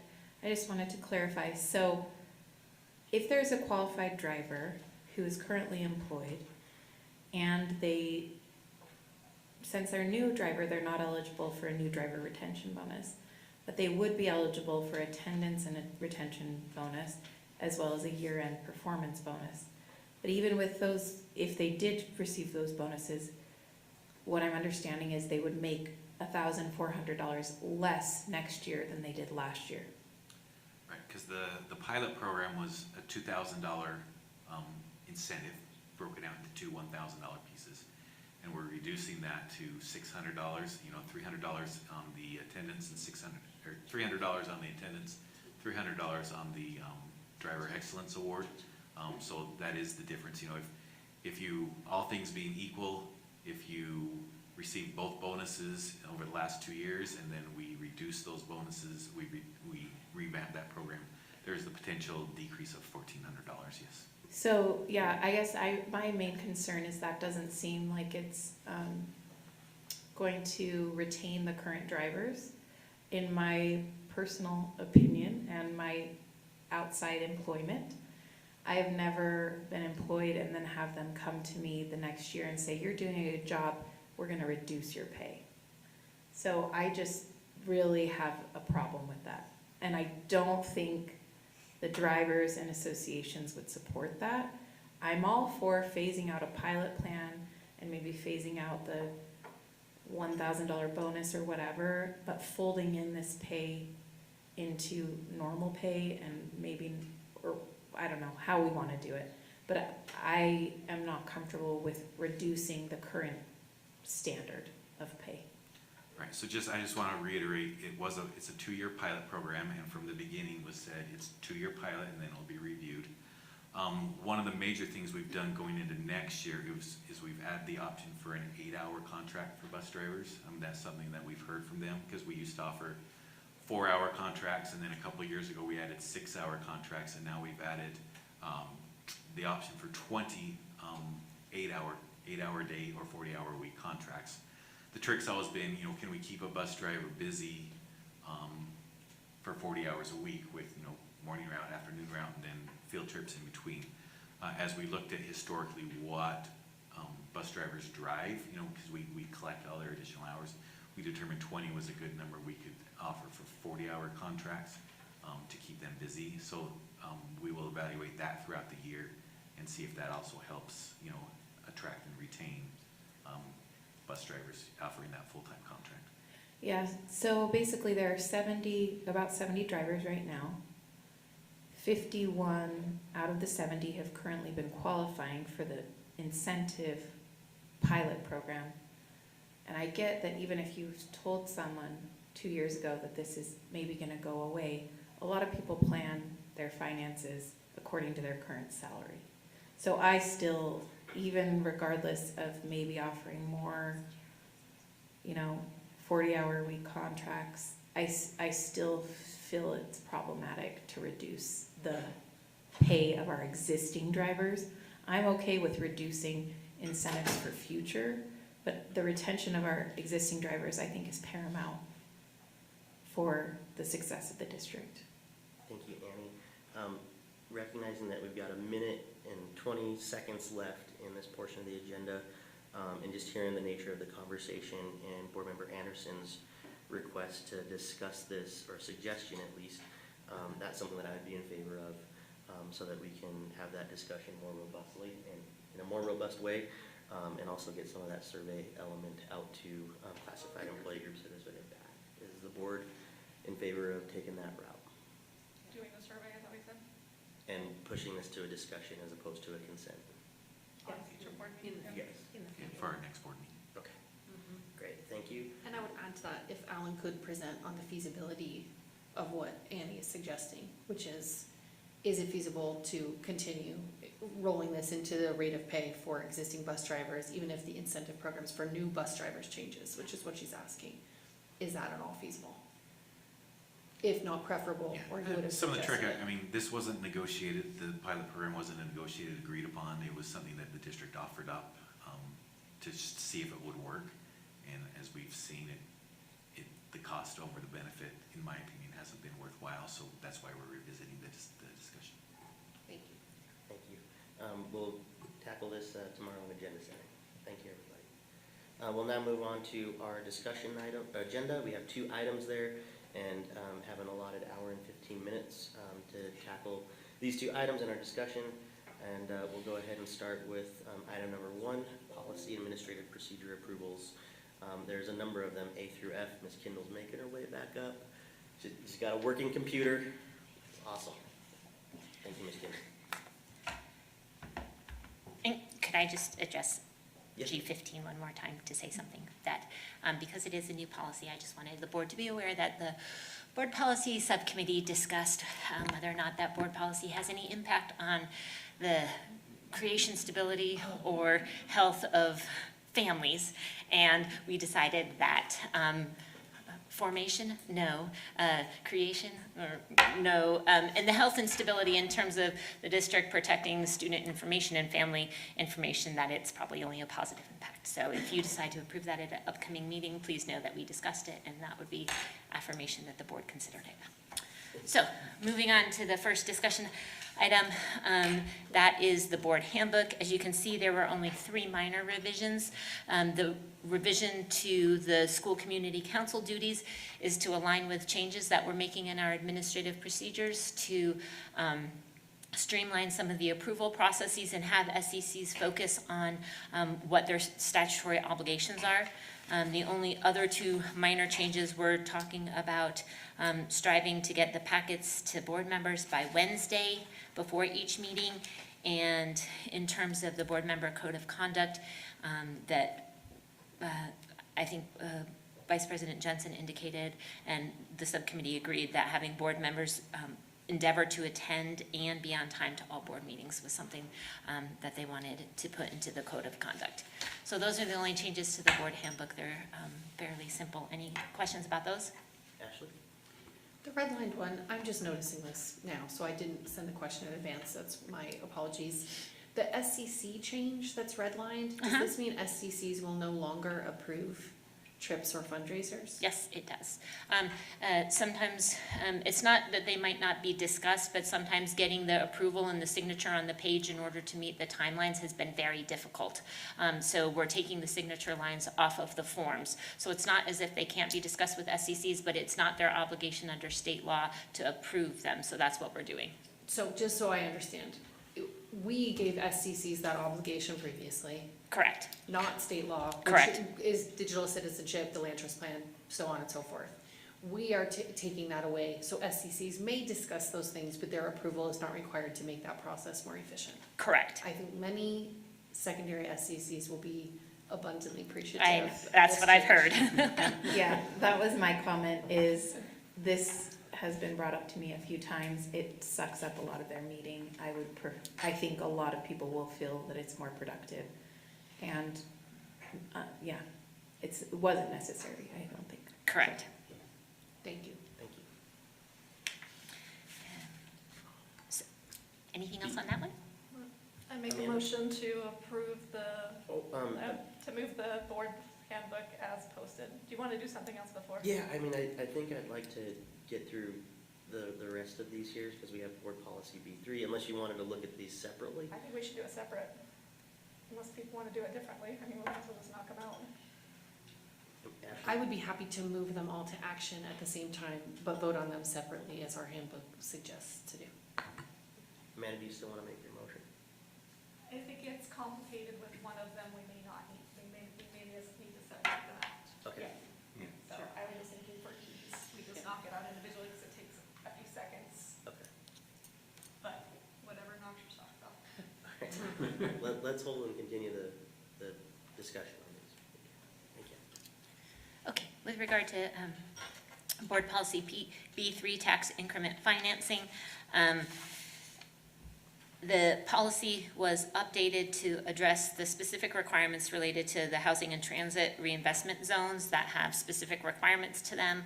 I just wanted to clarify. So if there's a qualified driver who is currently employed, and since they're a new driver, they're not eligible for a new driver retention bonus, but they would be eligible for attendance and a retention bonus, as well as a year-end performance bonus. But even with those, if they did receive those bonuses, what I'm understanding is they would make $1,400 less next year than they did last year. Right, because the pilot program was a $2,000 incentive broken out into two $1,000 pieces. And we're reducing that to $600, $300 on the attendance and $300 on the attendance, $300 on the Driver Excellence Award. So that is the difference. If you, all things being equal, if you receive both bonuses over the last 2 years, and then we reduce those bonuses, we revamp that program, there's the potential decrease of $1,400, yes. So, yeah, I guess my main concern is that doesn't seem like it's going to retain the current drivers. In my personal opinion and my outside employment, I have never been employed and then have them come to me the next year and say, you're doing a good job, we're going to reduce your pay. So I just really have a problem with that. And I don't think the drivers and associations would support that. I'm all for phasing out a pilot plan and maybe phasing out the $1,000 bonus or whatever, but folding in this pay into normal pay and maybe, or I don't know how we want to do it, but I am not comfortable with reducing the current standard of pay. Right, so I just want to reiterate, it's a 2-year pilot program, and from the beginning was said it's a 2-year pilot and then it'll be reviewed. One of the major things we've done going into next year is we've added the option for an 8-hour contract for bus drivers. That's something that we've heard from them, because we used to offer 4-hour contracts, and then a couple of years ago we added 6-hour contracts, and now we've added the option for 20 8-hour day or 40-hour week contracts. the trick's always been, you know, can we keep a bus driver busy for 40 hours a week with, you know, morning route, afternoon route, and then field trips in between. As we looked at historically what bus drivers drive, you know, because we collect all their additional hours, we determined 20 was a good number we could offer for 40-hour contracts to keep them busy. So we will evaluate that throughout the year and see if that also helps, you know, attract and retain bus drivers offering that full-time contract. Yeah, so basically there are about 70 drivers right now. 51 out of the 70 have currently been qualifying for the incentive pilot program. And I get that even if you've told someone 2 years ago that this is maybe gonna go away, a lot of people plan their finances according to their current salary. So I still, even regardless of maybe offering more, you know, 40-hour-a-week contracts, I still feel it's problematic to reduce the pay of our existing drivers. I'm okay with reducing incentives for future, but the retention of our existing drivers, I think, is paramount for the success of the district. Thank you, Annie. Recognizing that we've got a minute and 20 seconds left in this portion of the agenda, and just hearing the nature of the conversation and Board Member Anderson's request to discuss this, or suggestion at least, that's something that I'd be in favor of, so that we can have that discussion more robustly and in a more robust way, and also get some of that survey element out to classified employee groups that is with impact. Is the board in favor of taking that route? Doing the survey, is that what you said? And pushing this to a discussion as opposed to a consent? On future board meetings? Yes. For our next board meeting. Okay. Great, thank you. And I would add to that, if Alan could present on the feasibility of what Annie is suggesting, which is it feasible to continue rolling this into the rate of pay for existing bus drivers, even if the incentive programs for new bus drivers changes, which is what she's asking? Is that at all feasible? If not preferable, or you would have Some of the trick, suggested it? I mean, this wasn't negotiated, the pilot program wasn't negotiated, agreed upon. It was something that the district offered up to see if it would work. And as we've seen it, the cost over the benefit, in my opinion, hasn't been worthwhile. So that's why we're revisiting the discussion. Thank you. Thank you. We'll tackle this tomorrow in agenda setting. Thank you, everybody. We'll now move on to our discussion agenda. We have 2 items there, and have an allotted hour and 15 minutes to tackle these 2 items in our discussion. And we'll go ahead and start with item number 1, policy administrative procedure approvals. There's a number of them, A through F. Ms. Kendall's making her way back up. She's got a working computer. Awesome. Thank you, Ms. Kendall. And could I just address Yes. G15 one more time to say something? That because it is a new policy, I just wanted the board to be aware that the board policy subcommittee discussed whether or not that board policy has any impact on the creation, stability, or health of families. And we decided that formation, no. Creation, or no. And the health and stability in terms of the district protecting student information and family information, that it's probably only a positive impact. So if you decide to approve that at an upcoming meeting, please know that we discussed it, and that would be affirmation that the board considered it. So moving on to the first discussion item, that is the board handbook. As you can see, there were only 3 minor revisions. The revision to the school community council duties is to align with changes that we're making in our administrative procedures to streamline some of the approval processes and have SECs focus on what their statutory obligations are. The only other 2 minor changes we're talking about striving to get the packets to board members by Wednesday before each meeting, and in terms of the board member code of conduct, that I think Vice President Jensen indicated, and the subcommittee agreed, that having board members endeavor to attend and be on time to all board meetings was something that they wanted to put into the code of conduct. So those are the only changes to the board handbook. They're fairly simple. Any questions about those? Ashley? The redlined one, I'm just noticing this now, so I didn't send the question in advance. That's my apologies. The SCC change that's redlined, does this mean SCCs will no longer approve trips or fundraisers? Yes, it does. Sometimes, it's not that they might not be discussed, but sometimes getting the approval and the signature on the page in order to meet the timelines has been very difficult. So we're taking the signature lines off of the forms. So it's not as if they can't be discussed with SCCs, but it's not their obligation under state law to approve them. So that's what we're doing. So just so I understand, we gave SCCs that obligation previously. Correct. Not state law. Correct. Which is digital citizenship, the land trust plan, so on and so forth. We are taking that away, so SCCs may discuss those things, but their approval is not required to make that process more efficient. Correct. I think many secondary SCCs will be abundantly appreciative. That's what I've heard. Yeah, that was my comment, is this has been brought up to me a few times. It sucks up a lot of their meeting. I think a lot of people will feel that it's more productive. And, yeah, it wasn't necessary, I don't think. Correct. Thank you. Thank you. So, anything else on that one? I make a Amanda? motion to approve Oh, to move the board handbook as posted. Do you want to do something else before? yeah, I mean, I think I'd like to get through the rest of these here, because we have board policy B3, unless you wanted to look at these separately. I think we should do it separate, unless people want to do it differently. I mean, we might as well just knock them out. I would be happy to move them all to action at the same time, but vote on them separately as our handbook suggests to do. Amanda, do you still want to make your motion? If it gets complicated with one of them, we may not need, we may just need to separate them out. Okay. So I was just thinking for ease, we just knock it out individually because it takes a few seconds, Okay. but whatever knocks your socks off. Let's hold and continue the discussion on these. Thank you. Okay, with regard to board policy B3, tax increment financing, the policy was updated to address the specific requirements related to the housing and transit reinvestment zones that have specific requirements to them.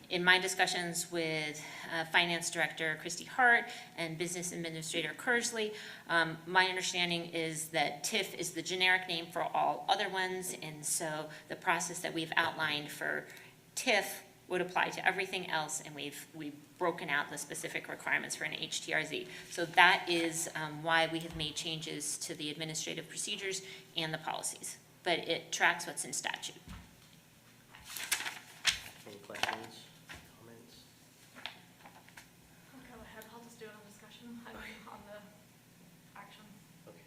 In my discussions with Finance Director Christy Hart and Business Administrator Kersley, my understanding is that TIF is the generic name for all other ones, and so the process that we've outlined for TIF would apply to everything else, and we've broken out the specific requirements for an HTRZ. So that is why we have made changes to the administrative procedures and the policies, but it tracks what's in statute. Any questions, comments? I'll go ahead, I'll just do it on discussion, I mean, on the action. Okay.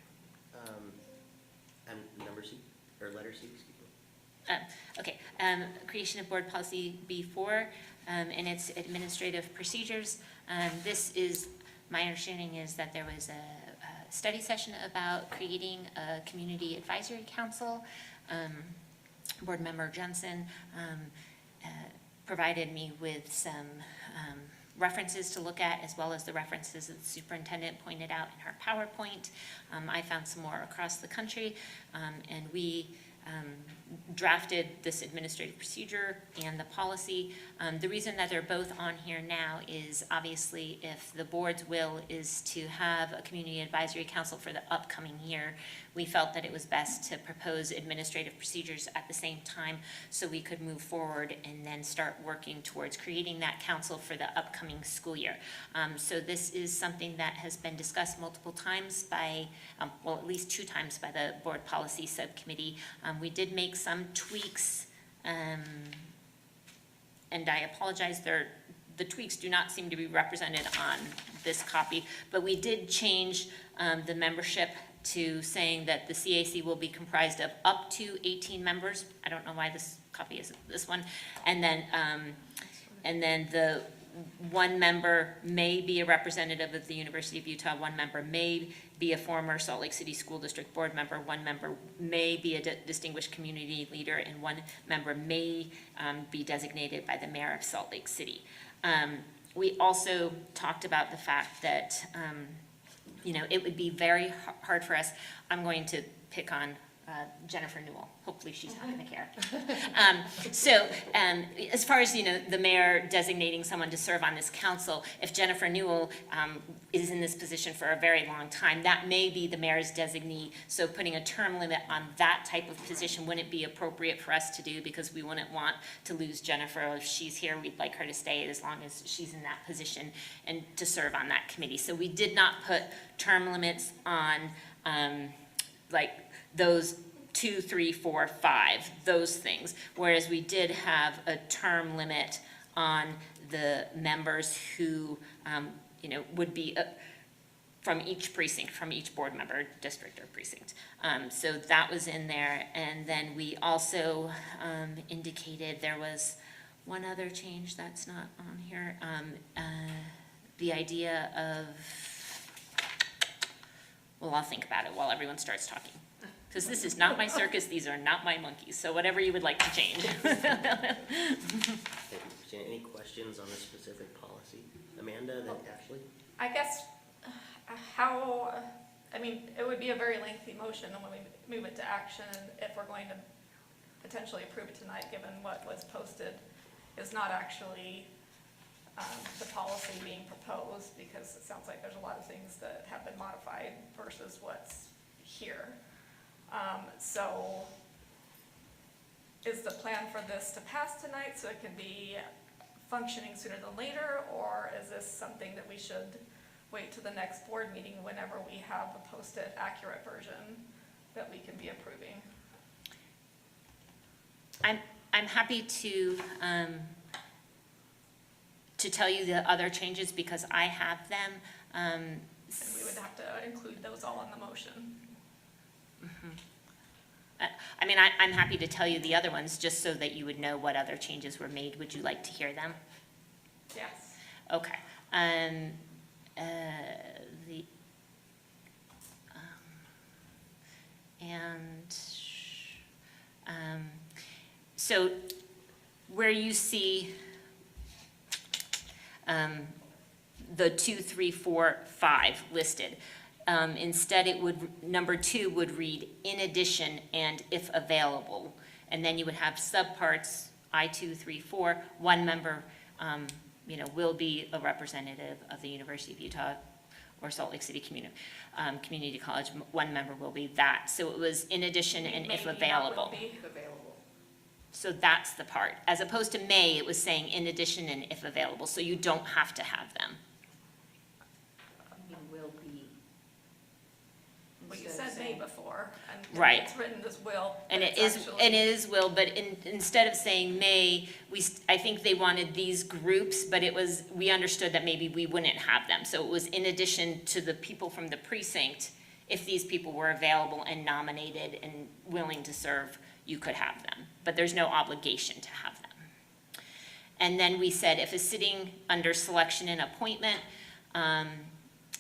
And number C, or letter C, excuse me. Okay, creation of board policy B4 and its administrative procedures. This is, my understanding is that there was a study session about creating a community advisory council. Board member Jensen provided me with some references to look at, as well as the references that the superintendent pointed out in her PowerPoint. I found some more across the country, and we drafted this administrative procedure and the policy. The reason that they're both on here now is obviously if the board's will is to have a community advisory council for the upcoming year, we felt that it was best to propose administrative procedures at the same time so we could move forward and then start working towards creating that council for the upcoming school year. So this is something that has been discussed multiple times by, well, at least 2 times by the board policy subcommittee. We did make some tweaks, and I apologize, the tweaks do not seem to be represented on this copy, but we did change the membership to saying that the CAC will be comprised of up to 18 members. I don't know why this copy isn't this one. And then the 1 member may be a representative of the University of Utah, 1 member may be a former Salt Lake City School District board member, 1 member may be a distinguished community leader, and 1 member may be designated by the mayor of Salt Lake City. We also talked about the fact that, it would be very hard for us. I'm going to pick on Jennifer Newell. Hopefully she's not in the care. As far as, the mayor designating someone to serve on this council, if Jennifer Newell is in this position for a very long time, that may be the mayor's designee. So putting a term limit on that type of position wouldn't be appropriate for us to do, because we wouldn't want to lose Jennifer. If she's here, we'd like her to stay as long as she's in that position and to serve on that committee. So we did not put term limits on those 2, 3, 4, 5, those things. Whereas we did have a term limit on the members who, would be from each precinct, from each board member, district, or precinct. So that was in there. And then we also indicated there was one other change that's not on here. The idea of, well, I'll think about it while everyone starts talking. Because this is not my circus, these are not my monkeys, so whatever you would like to change. Thank you, Christina. Any questions on the specific policy? Amanda, then Ashley? I guess, it would be a very lengthy motion when we move it to action, if we're going to potentially approve it tonight, given what was posted is not actually the policy being proposed, because it sounds like there's a lot of things that have been modified versus what's here. So is the plan for this to pass tonight so it can be functioning sooner than later, or is this something that we should wait to the next board meeting whenever we have a posted accurate version that we can be approving? I'm happy to tell you the other changes because I have them. And we would have to include those all in the motion. Mm-hmm. I'm happy to tell you the other ones just so that you would know what other changes were made. Would you like to hear them? Yes. Okay. So where you see the 2, 3, 4, 5 listed, instead it would, number 2 would read in addition and if available. And then you would have subparts I2, 3, 4, one member will be a representative of the University of Utah or Salt Lake City Community College. One member will be that. So it was in addition and if available. So that's the part. As opposed to may, it was saying in addition and if available. So you don't have to have them. Will be. Well, you said may before, and Right. it's written as will. And but it is, actually- and it is will, but instead of saying may, I think they wanted these groups, but we understood that maybe we wouldn't have them. So it was in addition to the people from the precinct, if these people were available and nominated and willing to serve, you could have them. But there's no obligation to have them. And then we said if a sitting under selection and appointment,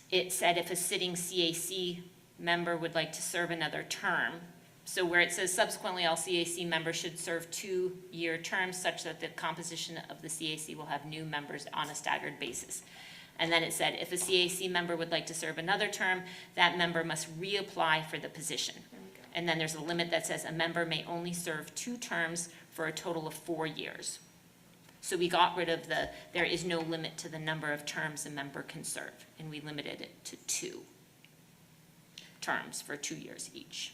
it said if a sitting CAC member would like to serve another term. So where it says subsequently all CAC members should serve 2-year terms such that the composition of the CAC will have new members on a staggered basis. And then it said if a CAC member would like to serve another term, that member must reapply for the position. And then there's a limit that says a member may only serve 2 terms for a total of 4 years. So we got rid of there is no limit to the number of terms a member can serve, and we limited it to 2 terms for 2 years each.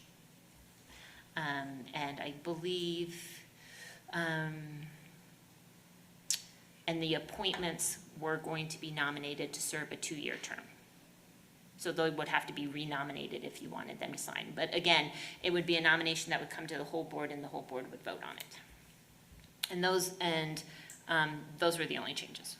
And I believe, and the appointments were going to be nominated to serve a 2-year term. So they would have to be renominated if you wanted them to sign. But again, it would be a nomination that would come to the whole board and the whole board would vote on it. And those were the only changes.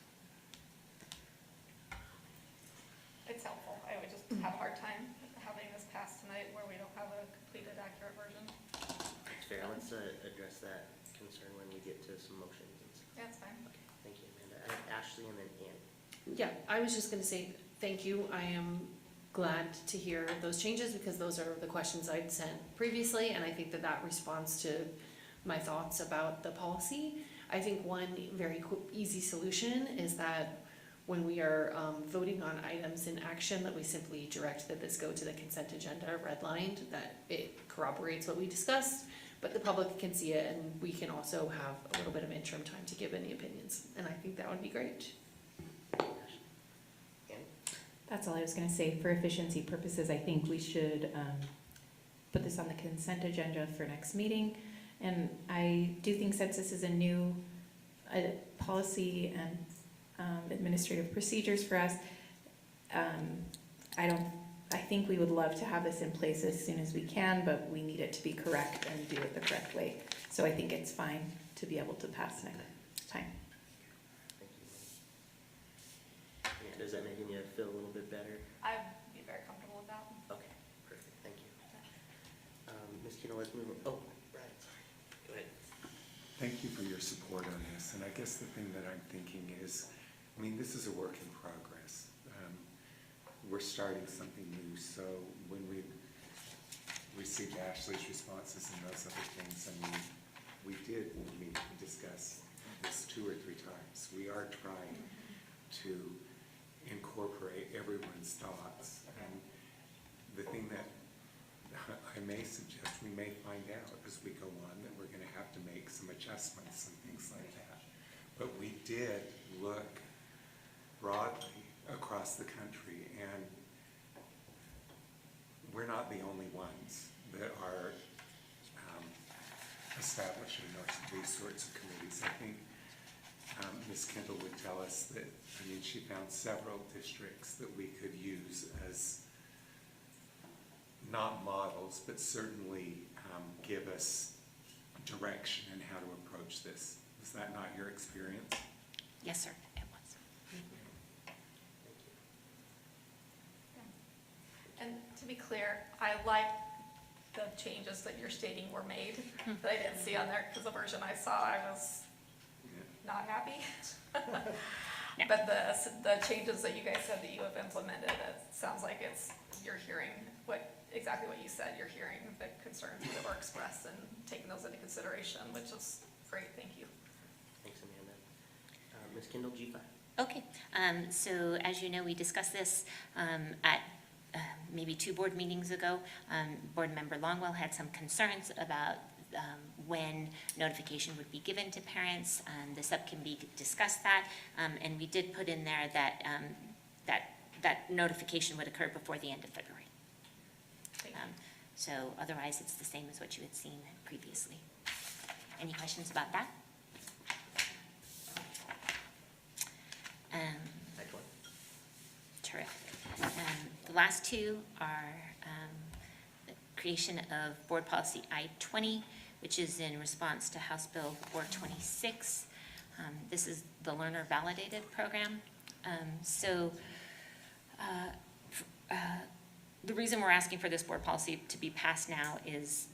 It's helpful. I would just have a hard time having this pass tonight where we don't have a completed, accurate version. That's fair. Let's address that concern when we get to some motions and stuff. Yeah, it's fine. Okay, thank you, Amanda. I have Ashley and then Ann. Yeah, I was just gonna say thank you. I am glad to hear those changes because those are the questions I'd sent previously, and I think that responds to my thoughts about the policy. I think one very easy solution is that when we are voting on items in action, that we simply direct that this go to the consent agenda redlined, that it corroborates what we discussed, but the public can see it, and we can also have a little bit of interim time to give any opinions, and I think that would be great. That's all I was gonna say. For efficiency purposes, I think we should put this on the consent agenda for next meeting. And I do think since this is a new policy and administrative procedures for us, I think we would love to have this in place as soon as we can, but we need it to be correct and do it the correct way. So I think it's fine to be able to pass next time. Yeah, does that make you feel a little bit better? I'd be very comfortable with that. Okay, perfect, thank you. Ms. Kino, let's move on. Oh, Brian, sorry. Go ahead. Thank you for your support on this, and I guess the thing that I'm thinking is, I mean, this is a work in progress. We're starting something new, so when we received Ashley's responses and those other things, I mean, we did meet and discuss this 2 or 3 times. We are trying to incorporate everyone's thoughts, and the thing that I may suggest, we may find out as we go on that we're going to have to make some adjustments and things like that. But we did look broadly across the country, and we're not the only ones that are establishing these sorts of committees. I think Ms. Kendall would tell us that, I mean, she found several districts that we could use as not models, but certainly give us direction in how to approach this. Was that not your experience? Yes, sir, it was. And to be clear, I like the changes that you're stating were made, that I didn't see on there, because the version I saw, I was not happy. But the changes that you guys said that you have implemented, it sounds like you're hearing exactly what you said, you're hearing the concerns that were expressed and taking those into consideration, which is great, thank you. Thanks, Amanda. Ms. Kendall, G5. Okay, so as you know, we discussed this at maybe 2 board meetings ago. Board member Longwell had some concerns about when notification would be given to parents. The subcommittee discussed that, and we did put in there that that notification would occur before the end of February. So otherwise, it's the same as what you had seen previously. Any questions about that? Excellent. Terrific. The last 2 are the creation of Board Policy I-20, which is in response to House Bill 426. This is the Learner Validated Program. The reason we're asking for this board policy to be passed now is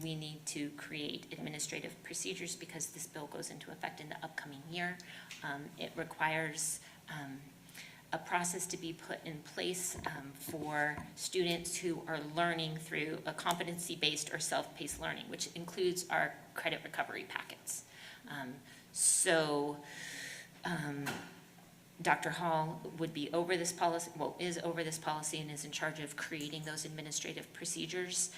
we need to create administrative procedures because this bill goes into effect in the upcoming year. It requires a process to be put in place for students who are learning through a competency-based or self-paced learning, which includes our credit recovery packets. Dr. Hall would be over this policy, is over this policy and is in charge of creating those administrative procedures.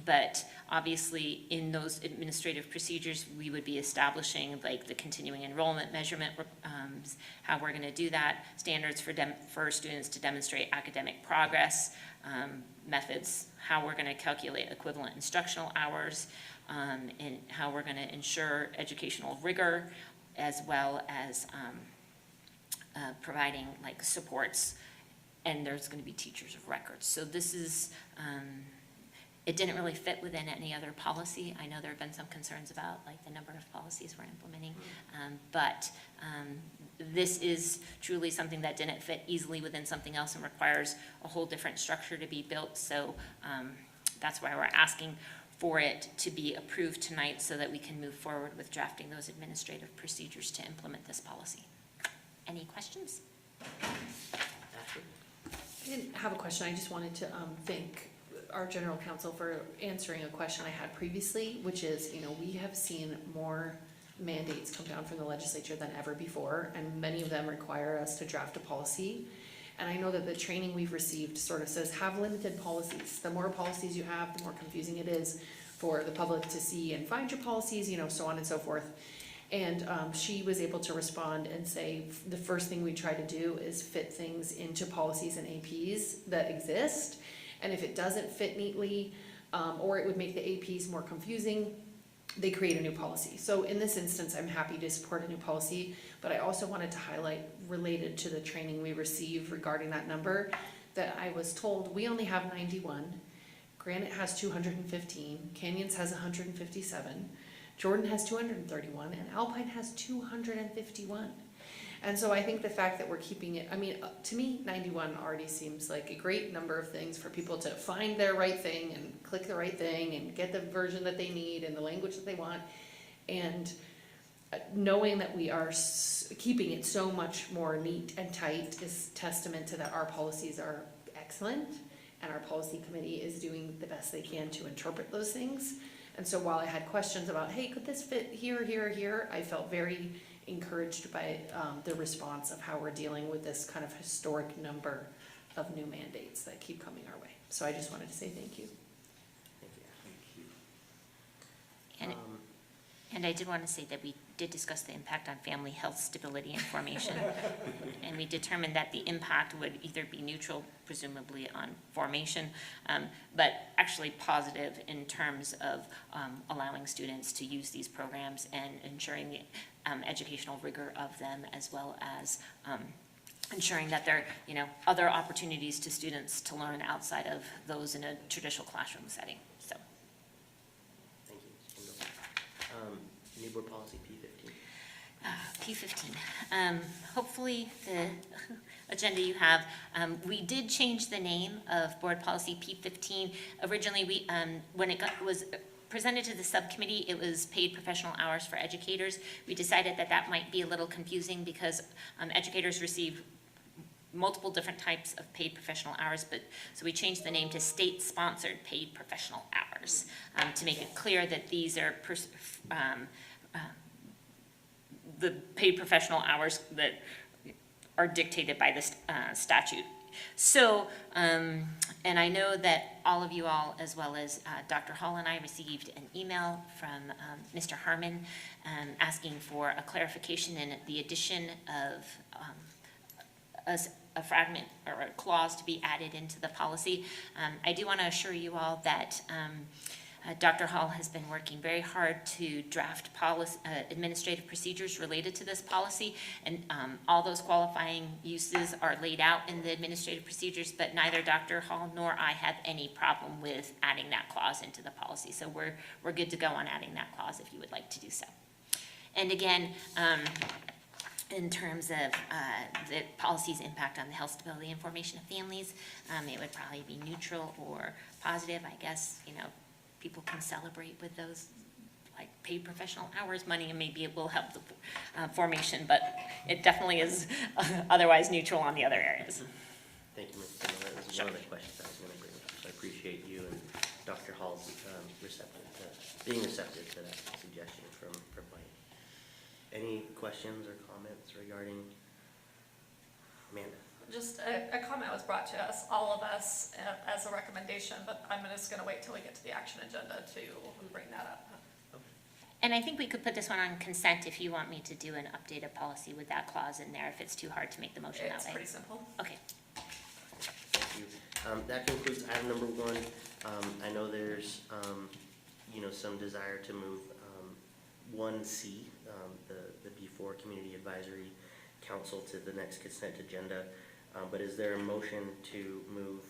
But obviously in those administrative procedures, we would be establishing like the continuing enrollment measurement, how we're gonna do that, standards for students to demonstrate academic progress, methods, how we're gonna calculate equivalent instructional hours, and how we're gonna ensure educational rigor, as well as providing like supports, and there's going to be teachers of records. So this is, it didn't really fit within any other policy. I know there have been some concerns about like the number of policies we're implementing, but this is truly something that didn't fit easily within something else and requires a whole different structure to be built. So that's why we're asking for it to be approved tonight so that we can move forward with drafting those administrative procedures to implement this policy. Any questions? I didn't have a question. I just wanted to thank our general counsel for answering a question I had previously, which is, we have seen more mandates come down from the legislature than ever before, and many of them require us to draft a policy. And I know that the training we've received sort of says, have limited policies. The more policies you have, the more confusing it is for the public to see and find your policies, you know, so on and so forth. And she was able to respond and say, the first thing we try to do is fit things into policies and APs that exist. And if it doesn't fit neatly, or it would make the APs more confusing, they create a new policy. So in this instance, I'm happy to support a new policy, but I also wanted to highlight, related to the training we receive regarding that number, that I was told we only have 91, Granite has 215, Canyons has 157, Jordan has 231, and Alpine has 251. And so I think the fact that we're keeping it, I mean, to me, 91 already seems like a great number of things for people to find their right thing and click the right thing and get the version that they need and the language that they want. And knowing that we are keeping it so much more neat and tight is testament to that our policies are excellent and our policy committee is doing the best they can to interpret those things. And so while I had questions about, hey, could this fit here, here, here, I felt very encouraged by the response of how we're dealing with this kind of historic number of new mandates that keep coming our way. So I just wanted to say thank you. And I did want to say that we did discuss the impact on family health stability and formation. And we determined that the impact would either be neutral, presumably on formation, but actually positive in terms of allowing students to use these programs and ensuring the educational rigor of them, as well as ensuring that there are, you know, other opportunities to students to learn outside of those in a traditional classroom setting. So. Thank you. New board policy P15. P15. Hopefully the agenda you have, we did change the name of board policy P15. Originally, we when it was presented to the subcommittee, it was paid professional hours for educators. We decided that that might be a little confusing because educators receive multiple different types of paid professional hours, but so we changed the name to state-sponsored paid professional hours to make it clear that these are the paid professional hours that are dictated by the statute. So, and I know that all of you all, as well as Dr. Hall and I, received an email from Mr. Harmon asking for a clarification and the addition of a fragment or a clause to be added into the policy. I do want to assure you all that Dr. Hall has been working very hard to draft policy, administrative procedures related to this policy, and all those qualifying uses are laid out in the administrative procedures, but neither Dr. Hall nor I have any problem with adding that clause into the policy. So we're good to go on adding that clause if you would like to do so. And again, in terms of the policy's impact on the health, stability, and formation of families, it would probably be neutral or positive. I guess, you know, people can celebrate with those, like paid professional hours money, and maybe it will help the formation, but it definitely is otherwise neutral on the other areas. Thank you, Ms. Miller. That was one of the questions I was going to bring up. So I appreciate you and Dr. Hall's being receptive to that suggestion from Mike. Any questions or comments regarding Amanda? Just a comment was brought to us, all of us, as a recommendation, but I'm just going to wait till we get to the action agenda to bring that up. And I think we could put this one on consent if you want me to do an updated policy with that clause in there, if it's too hard to make the motion that way. It's pretty simple. Okay. Thank you. That concludes item number 1. I know there's, you know, some desire to move 1C, the B4 Community Advisory Council, to the next consent agenda. But is there a motion to move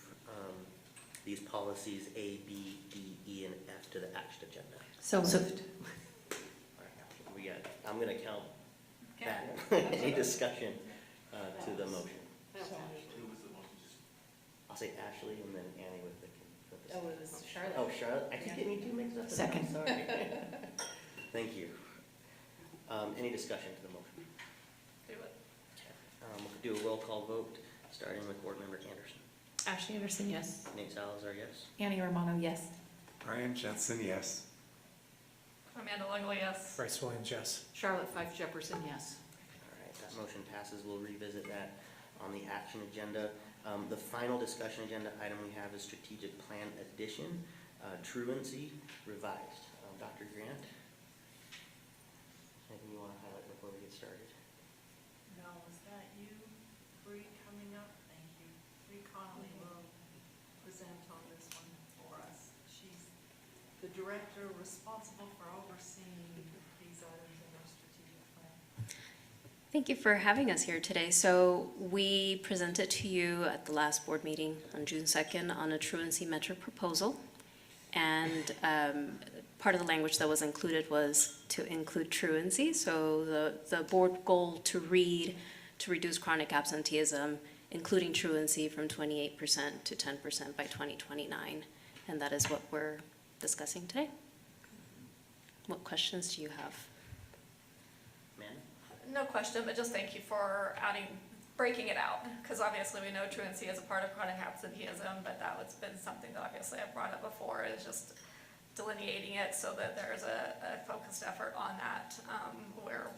these policies A, B, D, E, and F to the action agenda? So moved. All right, we got, I'm going to count that. Any discussion to the motion? I'll say Ashley and then Annie with the. Oh, it was Charlotte. Oh, Charlotte. I keep getting you two mixed up. Second. I'm sorry. Thank you. Any discussion to the motion? Do it. We'll do a roll call vote, starting with Board Member Anderson. Ashley Anderson, yes. Nate Salazar, yes. Annie Romano, yes. Brian Jensen, yes. Amanda Longo, yes. Bryce Williams, yes. Charlotte Fife Jefferson, yes. All right, that motion passes. We'll revisit that on the action agenda. The final discussion agenda item we have is strategic plan addition, truancy revised. Dr. Grant, anything you want to highlight before we get started? No, is that you, Bree, coming up? Thank you. Bree Connolly will present on this one for us. She's the director responsible for overseeing these items in our strategic plan. Thank you for having us here today. So we presented to you at the last board meeting on June 2nd on a truancy metric proposal. And part of the language that was included was to include truancy. So the board goal to reduce chronic absenteeism, including truancy, from 28% to 10% by 2029. And that is what we're discussing today. What questions do you have? No question, but just thank you for breaking it out, because obviously we know truancy is a part of chronic absenteeism, but that's been something that obviously I've brought up before, is just delineating it so that there's a focused effort on that, where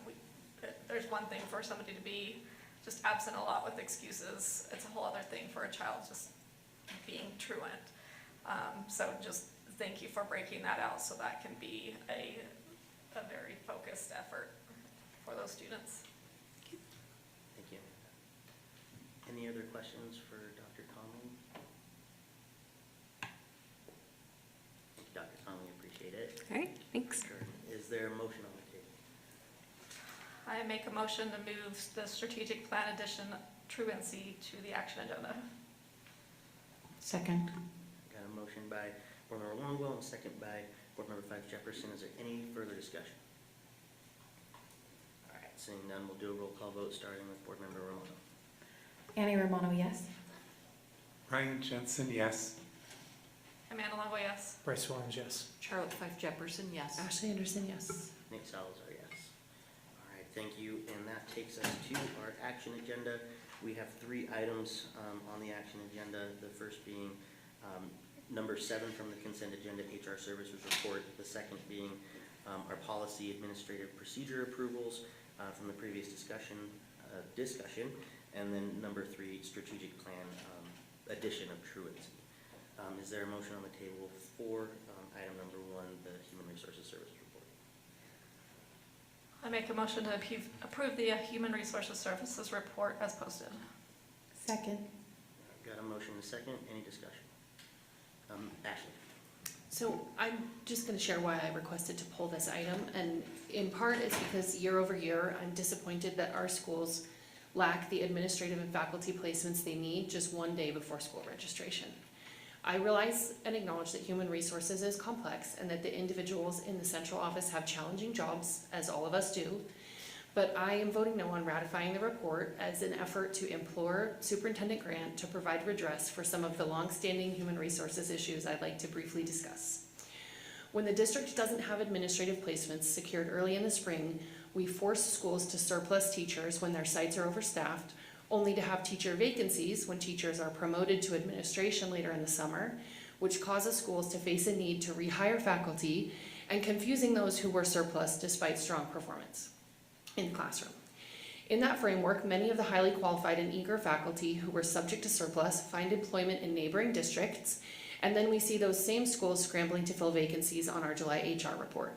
there's one thing for somebody to be just absent a lot with excuses. It's a whole other thing for a child just being truant. So just thank you for breaking that out so that can be a very focused effort for those students. Thank you. Any other questions for Dr. Conley? Thank you, Dr. Conley, appreciate it. All right, thanks. Is there a motion on the table? I make a motion to move the strategic plan addition truancy to the action agenda. Second. Got a motion by Board Member Longwell and second by Board Member Fife Jefferson. Is there any further discussion? All right, seeing none, we'll do a roll call vote starting with Board Member Romano. Annie Romano, yes. Ryan Jensen, yes. Amanda Longo, yes. Bryce Williams, yes. Charlotte Fife Jefferson, yes. Ashley Anderson, yes. Nate Salazar, yes. All right, thank you, and that takes us to our action agenda. We have 3 items on the action agenda, the first being number 7 from the consent agenda, HR services report, the second being our policy administrative procedure approvals from the previous discussion, and then number 3, strategic plan addition of truancy. Is there a motion on the table for item number 1, the human resources services report? I make a motion to approve the human resources services report as posted. Second. Got a motion and a second. Any discussion? Ashley. So I'm just going to share why I requested to pull this item, and in part it's because year over year I'm disappointed that our schools lack the administrative and faculty placements they need just one day before school registration. I realize and acknowledge that human resources is complex and that the individuals in the central office have challenging jobs, as all of us do, but I am voting no on ratifying the report as an effort to implore Superintendent Grant to provide redress for some of the long-standing human resources issues I'd like to briefly discuss. When the district doesn't have administrative placements secured early in the spring, we force schools to surplus teachers when their sites are overstaffed, only to have teacher vacancies when teachers are promoted to administration later in the summer, which causes schools to face a need to rehire faculty and confusing those who were surplus despite strong performance in the classroom. In that framework, many of the highly qualified and eager faculty who were subject to surplus find employment in neighboring districts, and then we see those same schools scrambling to fill vacancies on our July HR report.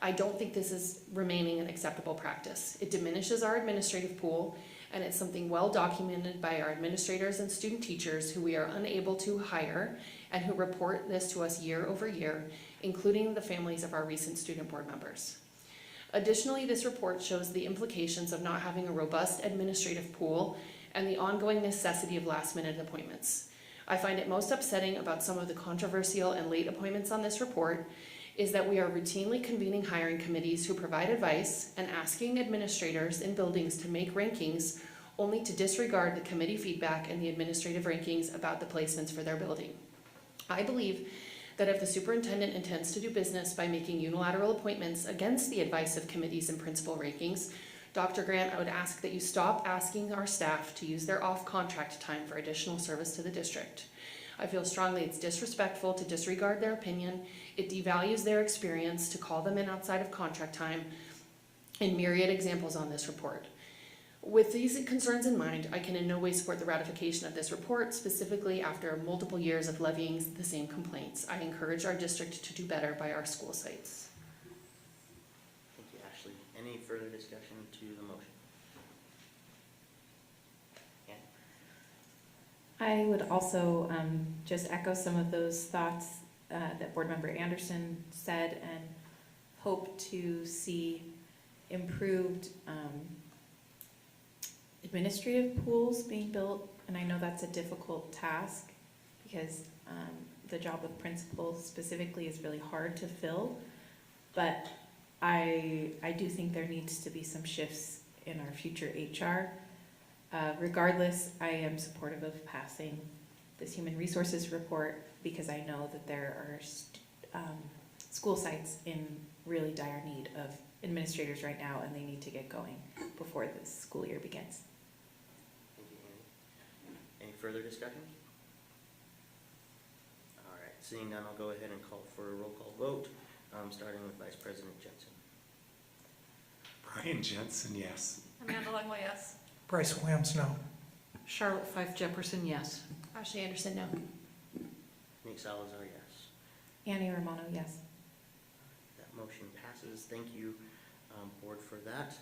I don't think this is remaining an acceptable practice. It diminishes our administrative pool, and it's something well documented by our administrators and student teachers who we are unable to hire and who report this to us year over year, including the families of our recent student board members. Additionally, this report shows the implications of not having a robust administrative pool and the ongoing necessity of last-minute appointments. I find it most upsetting about some of the controversial and late appointments on this report is that we are routinely convening hiring committees who provide advice and asking administrators in buildings to make rankings only to disregard the committee feedback and the administrative rankings about the placements for their building. I believe that if the superintendent intends to do business by making unilateral appointments against the advice of committees and principal rankings, Dr. Grant, I would ask that you stop asking our staff to use their off-contract time for additional service to the district. I feel strongly it's disrespectful to disregard their opinion. It devalues their experience to call them in outside of contract time, and myriad examples on this report. With these concerns in mind, I can in no way support the ratification of this report, specifically after multiple years of levying the same complaints. I encourage our district to do better by our school sites. Thank you, Ashley. Any further discussion to the motion? I would also just echo some of those thoughts that Board Member Anderson said, and hope to see improved administrative pools being built. And I know that's a difficult task because the job of principal specifically is really hard to fill, but I do think there needs to be some shifts in our future HR. Regardless, I am supportive of passing this human resources report because I know that there are school sites in really dire need of administrators right now, and they need to get going before the school year begins. Thank you, Andy. Any further discussion? All right, seeing none, I'll go ahead and call for a roll call vote, starting with Vice President Jensen. Brian Jensen, yes. Amanda Langway, yes. Bryce Williams, no. Charlotte Fife Jefferson, yes. Ashley Anderson, no. Nick Salazar, yes. Annie Romano, yes. That motion passes. Thank you, Board, for that.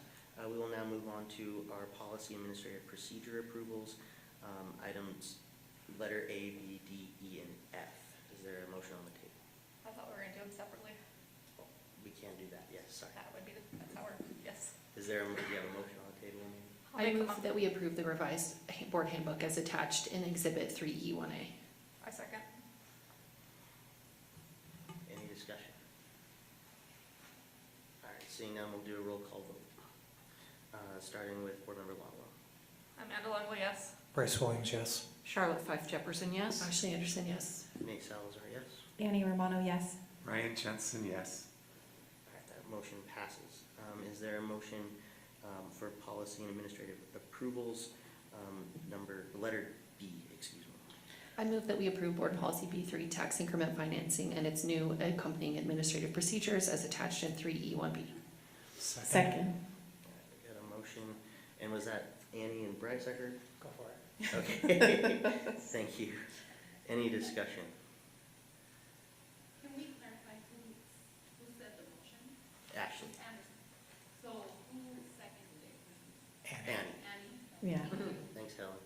We will now move on to our policy administrative procedure approvals. Items letter A, B, D, E, and F. Is there a motion on the table? I thought we were gonna do them separately. Oh, we can do that, yes, sorry. That would be, that's how we're, yes. Is there, do you have a motion on the table? I move that we approve the revised board handbook as attached in Exhibit 3E1A. I second. Any discussion? All right, seeing none, we'll do a roll call vote. Starting with Board Member Longwell. Amanda Langway, yes. Bryce Williams, yes. Charlotte Fife Jefferson, yes. Ashley Anderson, yes. Nate Salazar, yes. Annie Romano, yes. Brian Jensen, yes. All right, that motion passes. Is there a motion for policy and administrative approvals, letter B, excuse me? I move that we approve Board Policy B3, tax increment financing, and its new accompanying administrative procedures as attached in 3E1B. Second. All right, we got a motion, and was that Annie and Bryce I heard? Go for it. Okay, thank you. Any discussion? Can we clarify who said the motion? Ashley? Anderson. So who seconded it? Annie? Yeah. Thanks, Helen.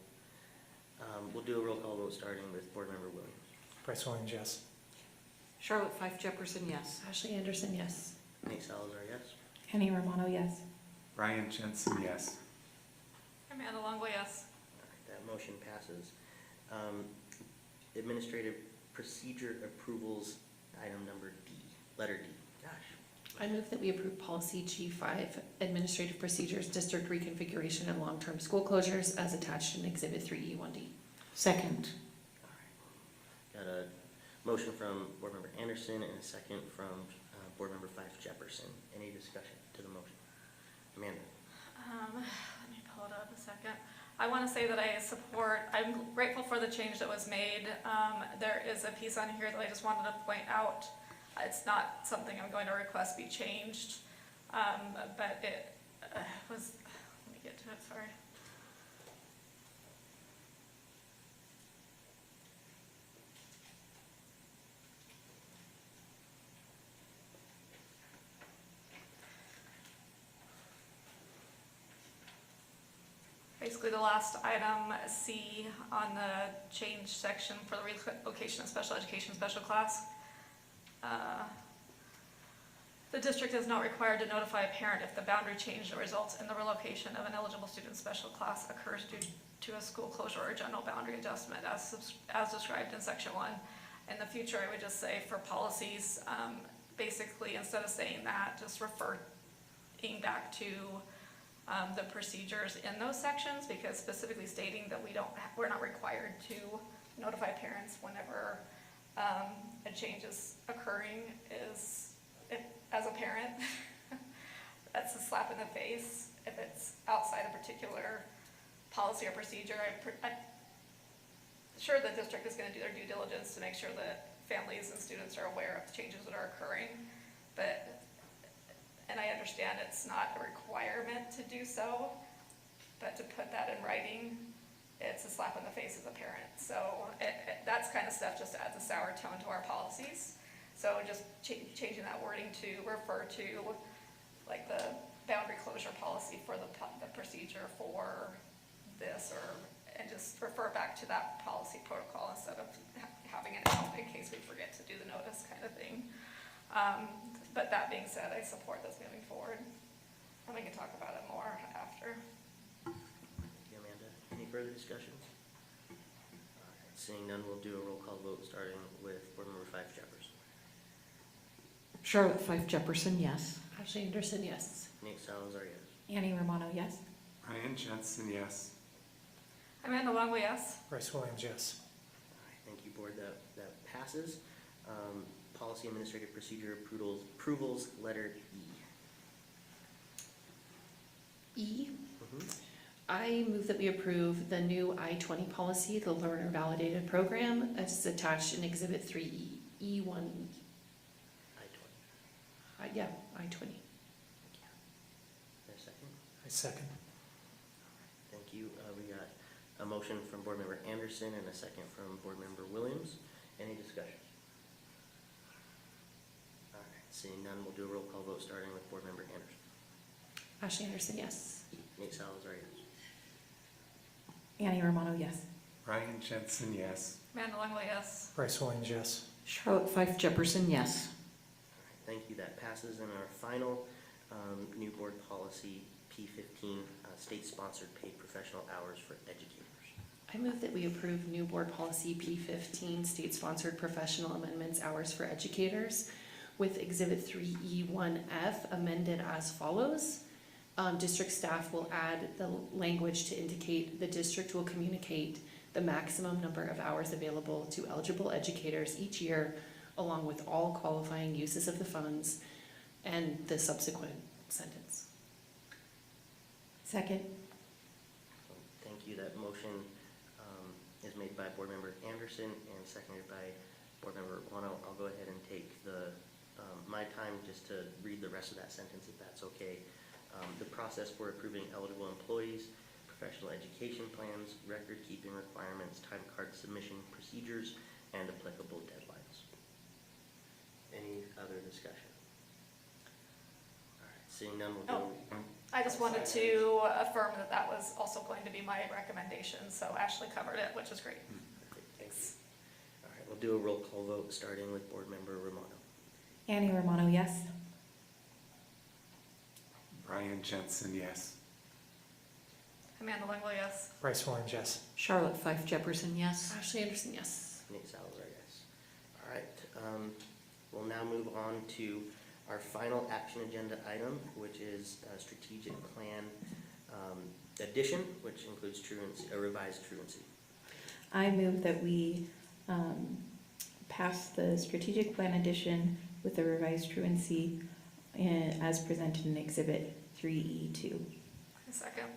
We'll do a roll call vote starting with Board Member Williams. Bryce Williams, yes. Charlotte Fife Jefferson, yes. Ashley Anderson, yes. Nate Salazar, yes. Annie Romano, yes. Brian Jensen, yes. Amanda Langway, yes. All right, that motion passes. Administrative procedure approvals, item number D, letter D. Gosh. I move that we approve Policy G5, administrative procedures, district reconfiguration, and long-term school closures as attached in Exhibit 3E1D. Second. All right. Got a motion from Board Member Anderson and a second from Board Member Fife Jefferson. Any discussion to the motion? Amanda? Let me pull it up a second. I want to say that I'm grateful for the change that was made. There is a piece on here that I just wanted to point out. It's not something I'm going to request be changed, but it was, let me get to it, sorry. Basically, the last item, C, on the change section for the relocation of special education special class. The district is not required to notify a parent if the boundary change that results in the relocation of an eligible student's special class occurs due to a school closure or general boundary adjustment as described in Section 1. In the future, I would just say for policies, basically, instead of saying that, just referring back to the procedures in those sections, because specifically stating that we're not required to notify parents whenever a change is occurring is, as a parent, that's a slap in the face. If it's outside a particular policy or procedure, sure the district is gonna do their due diligence to make sure that families and students are aware of the changes that are occurring. But, and I understand it's not a requirement to do so, but to put that in writing, it's a slap in the face as a parent. So that's kind of stuff just adds a sour tone to our policies. So just changing that wording to refer to like the boundary closure policy for the procedure for this, and just refer back to that policy protocol instead of having it out in case we forget to do the notice kind of thing. But that being said, I support this moving forward. And we can talk about it more after. Amanda, any further discussion? All right, seeing none, we'll do a roll call vote starting with Board Member Fife Jefferson. Charlotte Fife Jefferson, yes. Ashley Anderson, yes. Nate Salazar, yes. Annie Romano, yes. Ryan Jensen, yes. Amanda Longley, yes. Bryce Williams, yes. All right, thank you, Board. That passes. Policy Administrative Procedure Approvals, letter E. E, Mhm. I move that we approve the new I-20 policy, the Learner Validated Program, as attached in Exhibit 3E, E1E. I-20. Yeah, I-20. There's a second. I second. Thank you. We got a motion from Board Member Anderson and a second from Board Member Williams. Any discussion? All right, seeing none, we'll do a roll call vote starting with Board Member Anderson. Ashley Anderson, yes. Nate Salazar, yes. Annie Romano, yes. Ryan Jensen, yes. Amanda Longley, yes. Bryce Williams, yes. Charlotte Fife Jefferson, yes. All right, thank you. That passes. And our final new board policy, P15, state-sponsored paid professional hours for educators. I move that we approve new board policy P15, state-sponsored professional amendments hours for educators, with Exhibit 3E1F amended as follows. District staff will add the language to indicate the district will communicate the maximum number of hours available to eligible educators each year, along with all qualifying uses of the funds, and the subsequent sentence. Second. Thank you. That motion is made by Board Member Anderson and seconded by Board Member Romano. I'll go ahead and take my time just to read the rest of that sentence, if that's okay. The process for approving eligible employees, professional education plans, record-keeping requirements, time card submission procedures, and applicable deadlines. Any other discussion? All right, seeing none, we'll go. I just wanted to affirm that that was also going to be my recommendation, so Ashley covered it, which is great. Perfect, thanks. All right, we'll do a roll call vote, starting with Board Member Romano. Annie Romano, yes. Ryan Jensen, yes. Amanda Longley, yes. Bryce Williams, yes. Charlotte Fife Jefferson, yes. Ashley Anderson, yes. Nate Salazar, yes. All right, we'll now move on to our final action agenda item, which is a strategic plan addition, which includes truancy, a revised truancy. I move that we pass the strategic plan addition with the revised truancy as presented in Exhibit 3E2. Second.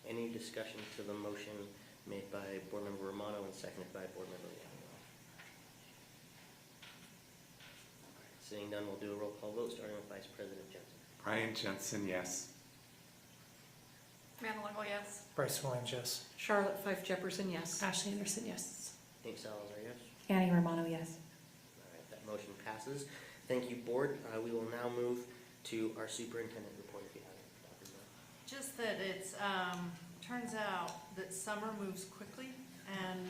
Any discussion to the motion made by Board Member Romano and seconded by Board Member Longley? All right, seeing none, we'll do a roll call vote, starting with Vice President Jensen. Ryan Jensen, yes. Amanda Longley, yes. Bryce Williams, yes. Charlotte Fife Jefferson, yes. Ashley Anderson, yes. Nate Salazar, yes. Annie Romano, yes. All right, that motion passes. Thank you, Board. We will now move to our superintendent report, if you have it, Dr. Miller. Just that it's, turns out that summer moves quickly, and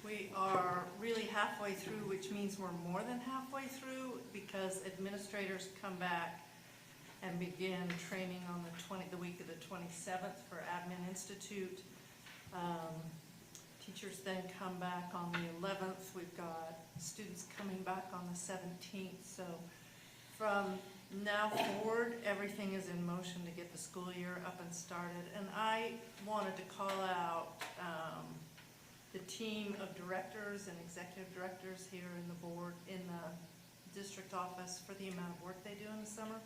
we are really halfway through, which means we're more than halfway through, because administrators come back and begin training on the week of the 27th for Admin Institute. Teachers then come back on the 11th. We've got students coming back on the 17th. So from now forward, everything is in motion to get the school year up and started. And I wanted to call out the team of directors and executive directors here in the board, in the district office, for the amount of work they do in the summer.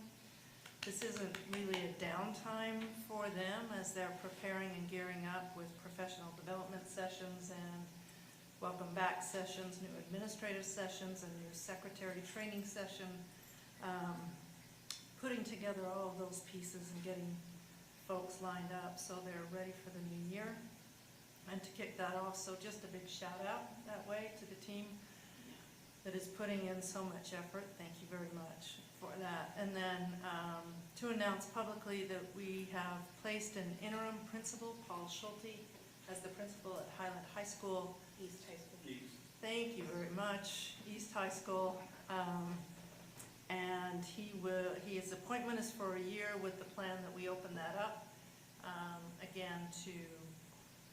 this isn't really a downtime for them as they're preparing and gearing up with professional development sessions and welcome back sessions, new administrative sessions, a new secretary training session. Putting together all of those pieces and getting folks lined up so they're ready for the new year. And to kick that off, so just a big shout out that way to the team that is putting in so much effort. Thank you very much for that. And then to announce publicly that we have placed an interim principal, Paul Schulte, as the principal at Highland High School. East High School. Thank you very much, East High School. And his appointment is for a year with the plan that we open that up, again, to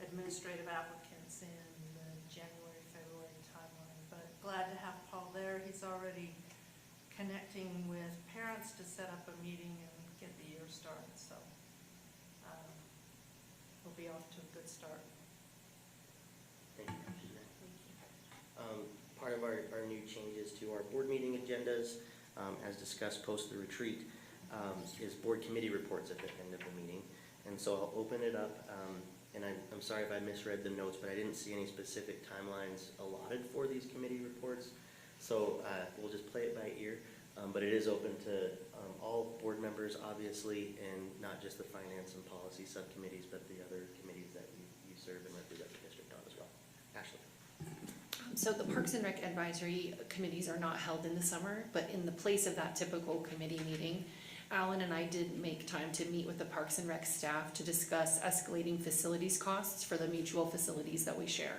administrative applicants in the January, February timeline. But glad to have Paul there. He's already connecting with parents to set up a meeting and get the year started. So we'll be off to a good start. Thank you, Commissioner. Part of our new changes to our board meeting agendas, as discussed post the retreat, is board committee reports at the end of the meeting. And so I'll open it up, and I'm sorry if I misread the notes, but I didn't see any specific timelines allotted for these committee reports. So we'll just play it by ear, but it is open to all board members, obviously, and not just the finance and policy subcommittees, but the other committees that you serve and represent the district on as well. Ashley. So the Parks and Rec advisory committees are not held in the summer, but in the place of that typical committee meeting, Alan and I did make time to meet with the Parks and Rec staff to discuss escalating facilities costs for the mutual facilities that we share.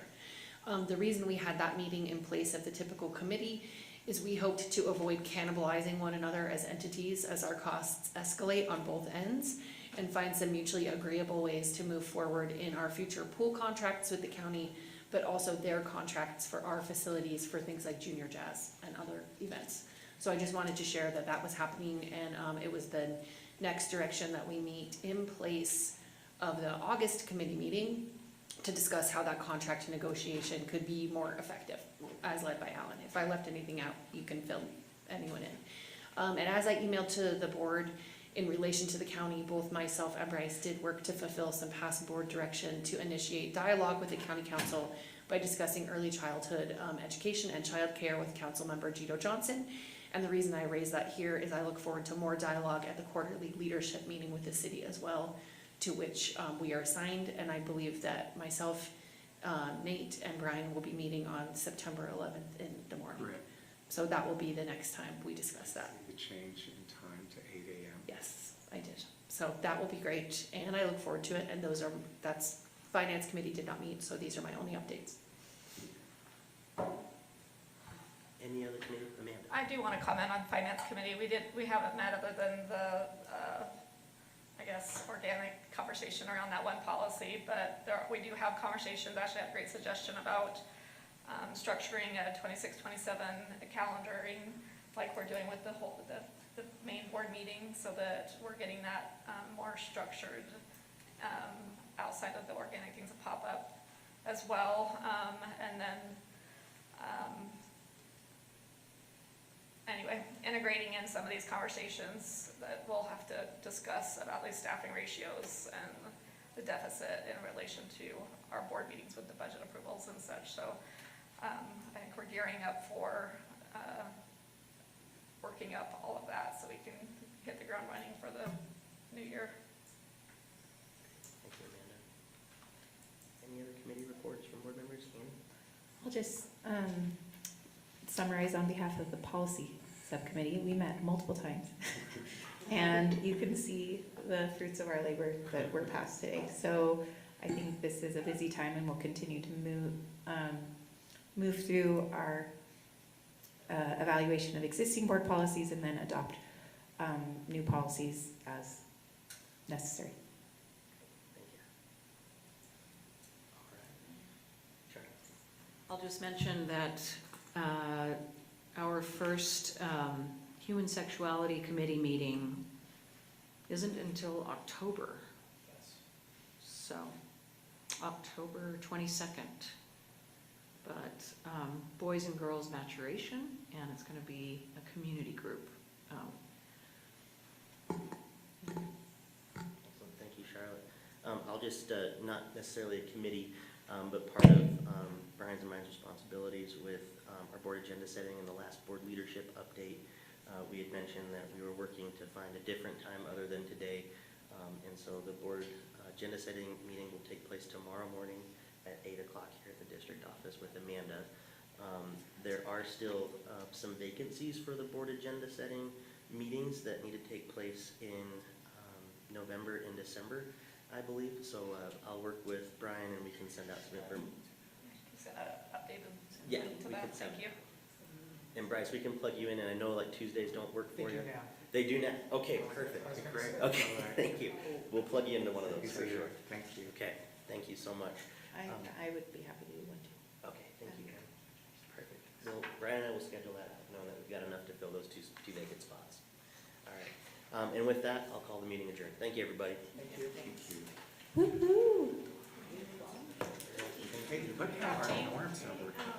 The reason we had that meeting in place of the typical committee is we hoped to avoid cannibalizing one another as entities as our costs escalate on both ends, and find some mutually agreeable ways to move forward in our future pool contracts with the county, but also their contracts for our facilities for things like junior jazz and other events. So I just wanted to share that that was happening, and it was the next direction that we meet in place of the August committee meeting to discuss how that contract negotiation could be more effective, as led by Alan. If I left anything out, you can fill anyone in. And as I emailed to the board in relation to the county, both myself and Bryce did work to fulfill some past board direction to initiate dialogue with the county council by discussing early childhood education and childcare with council member Gito Johnson. And the reason I raise that here is I look forward to more dialogue at the quarterly leadership meeting with the city as well, to which we are assigned, and I believe that myself, Nate, and Brian will be meeting on September 11th in the morning. Correct. So that will be the next time we discuss that. The change in time to 8 a.m. Yes, I did. So that will be great, and I look forward to it, and that's Finance Committee did not meet, so these are my only updates. Any other committee? Amanda? I do want to comment on Finance Committee. We haven't met other than the, I guess, organic conversation around that one policy, but we do have conversations. Actually, I had a great suggestion about structuring a 26-27 calendaring, like we're doing with the main board meeting, so that we're getting that more structured outside of the organic things that pop up as well. And then anyway, integrating in some of these conversations that we'll have to discuss about these staffing ratios and the deficit in relation to our board meetings with the budget approvals and such. So I think we're gearing up for working up all of that so we can hit the ground running for the new year. Thank you, Amanda. Any other committee reports from board members? Annie? I'll just summarize on behalf of the policy subcommittee. We met multiple times, and you can see the fruits of our labor that were passed today. So I think this is a busy time, and we'll continue to move through our evaluation of existing board policies and then adopt new policies as necessary. Thank you. All right. Sharon? I'll just mention that our first Human Sexuality Committee meeting isn't until October. So, October 22nd. But boys and girls maturation, and it's going to be a community group just, not necessarily a committee, but part of Brian's and my responsibilities with our board agenda setting and the last board leadership update. We had mentioned that we were working to find a different time other than today. And so the board agenda setting meeting will take place tomorrow morning at 8 o'clock here at the district office with Amanda. There are still some vacancies for the board agenda setting meetings that need to take place in November and December, I believe. So I'll work with Brian and we can send out some information. Yeah, we can send. Thank you. And Bryce, we can plug you in, and I know like Tuesdays don't work for They you. do now. They do now? Okay, perfect. Great. Okay, thank you. We'll plug you into one of those for sure. Thank you. Okay, thank you so much. I would be happy to do one too. Okay, thank you. Perfect. Well, Brian and I will schedule that, knowing that we've got enough to fill those two vacant spots. All right. And with that, I'll call the meeting adjourned. Thank you, everybody. Thank you. Woo-hoo. Hey, look how our norms are working.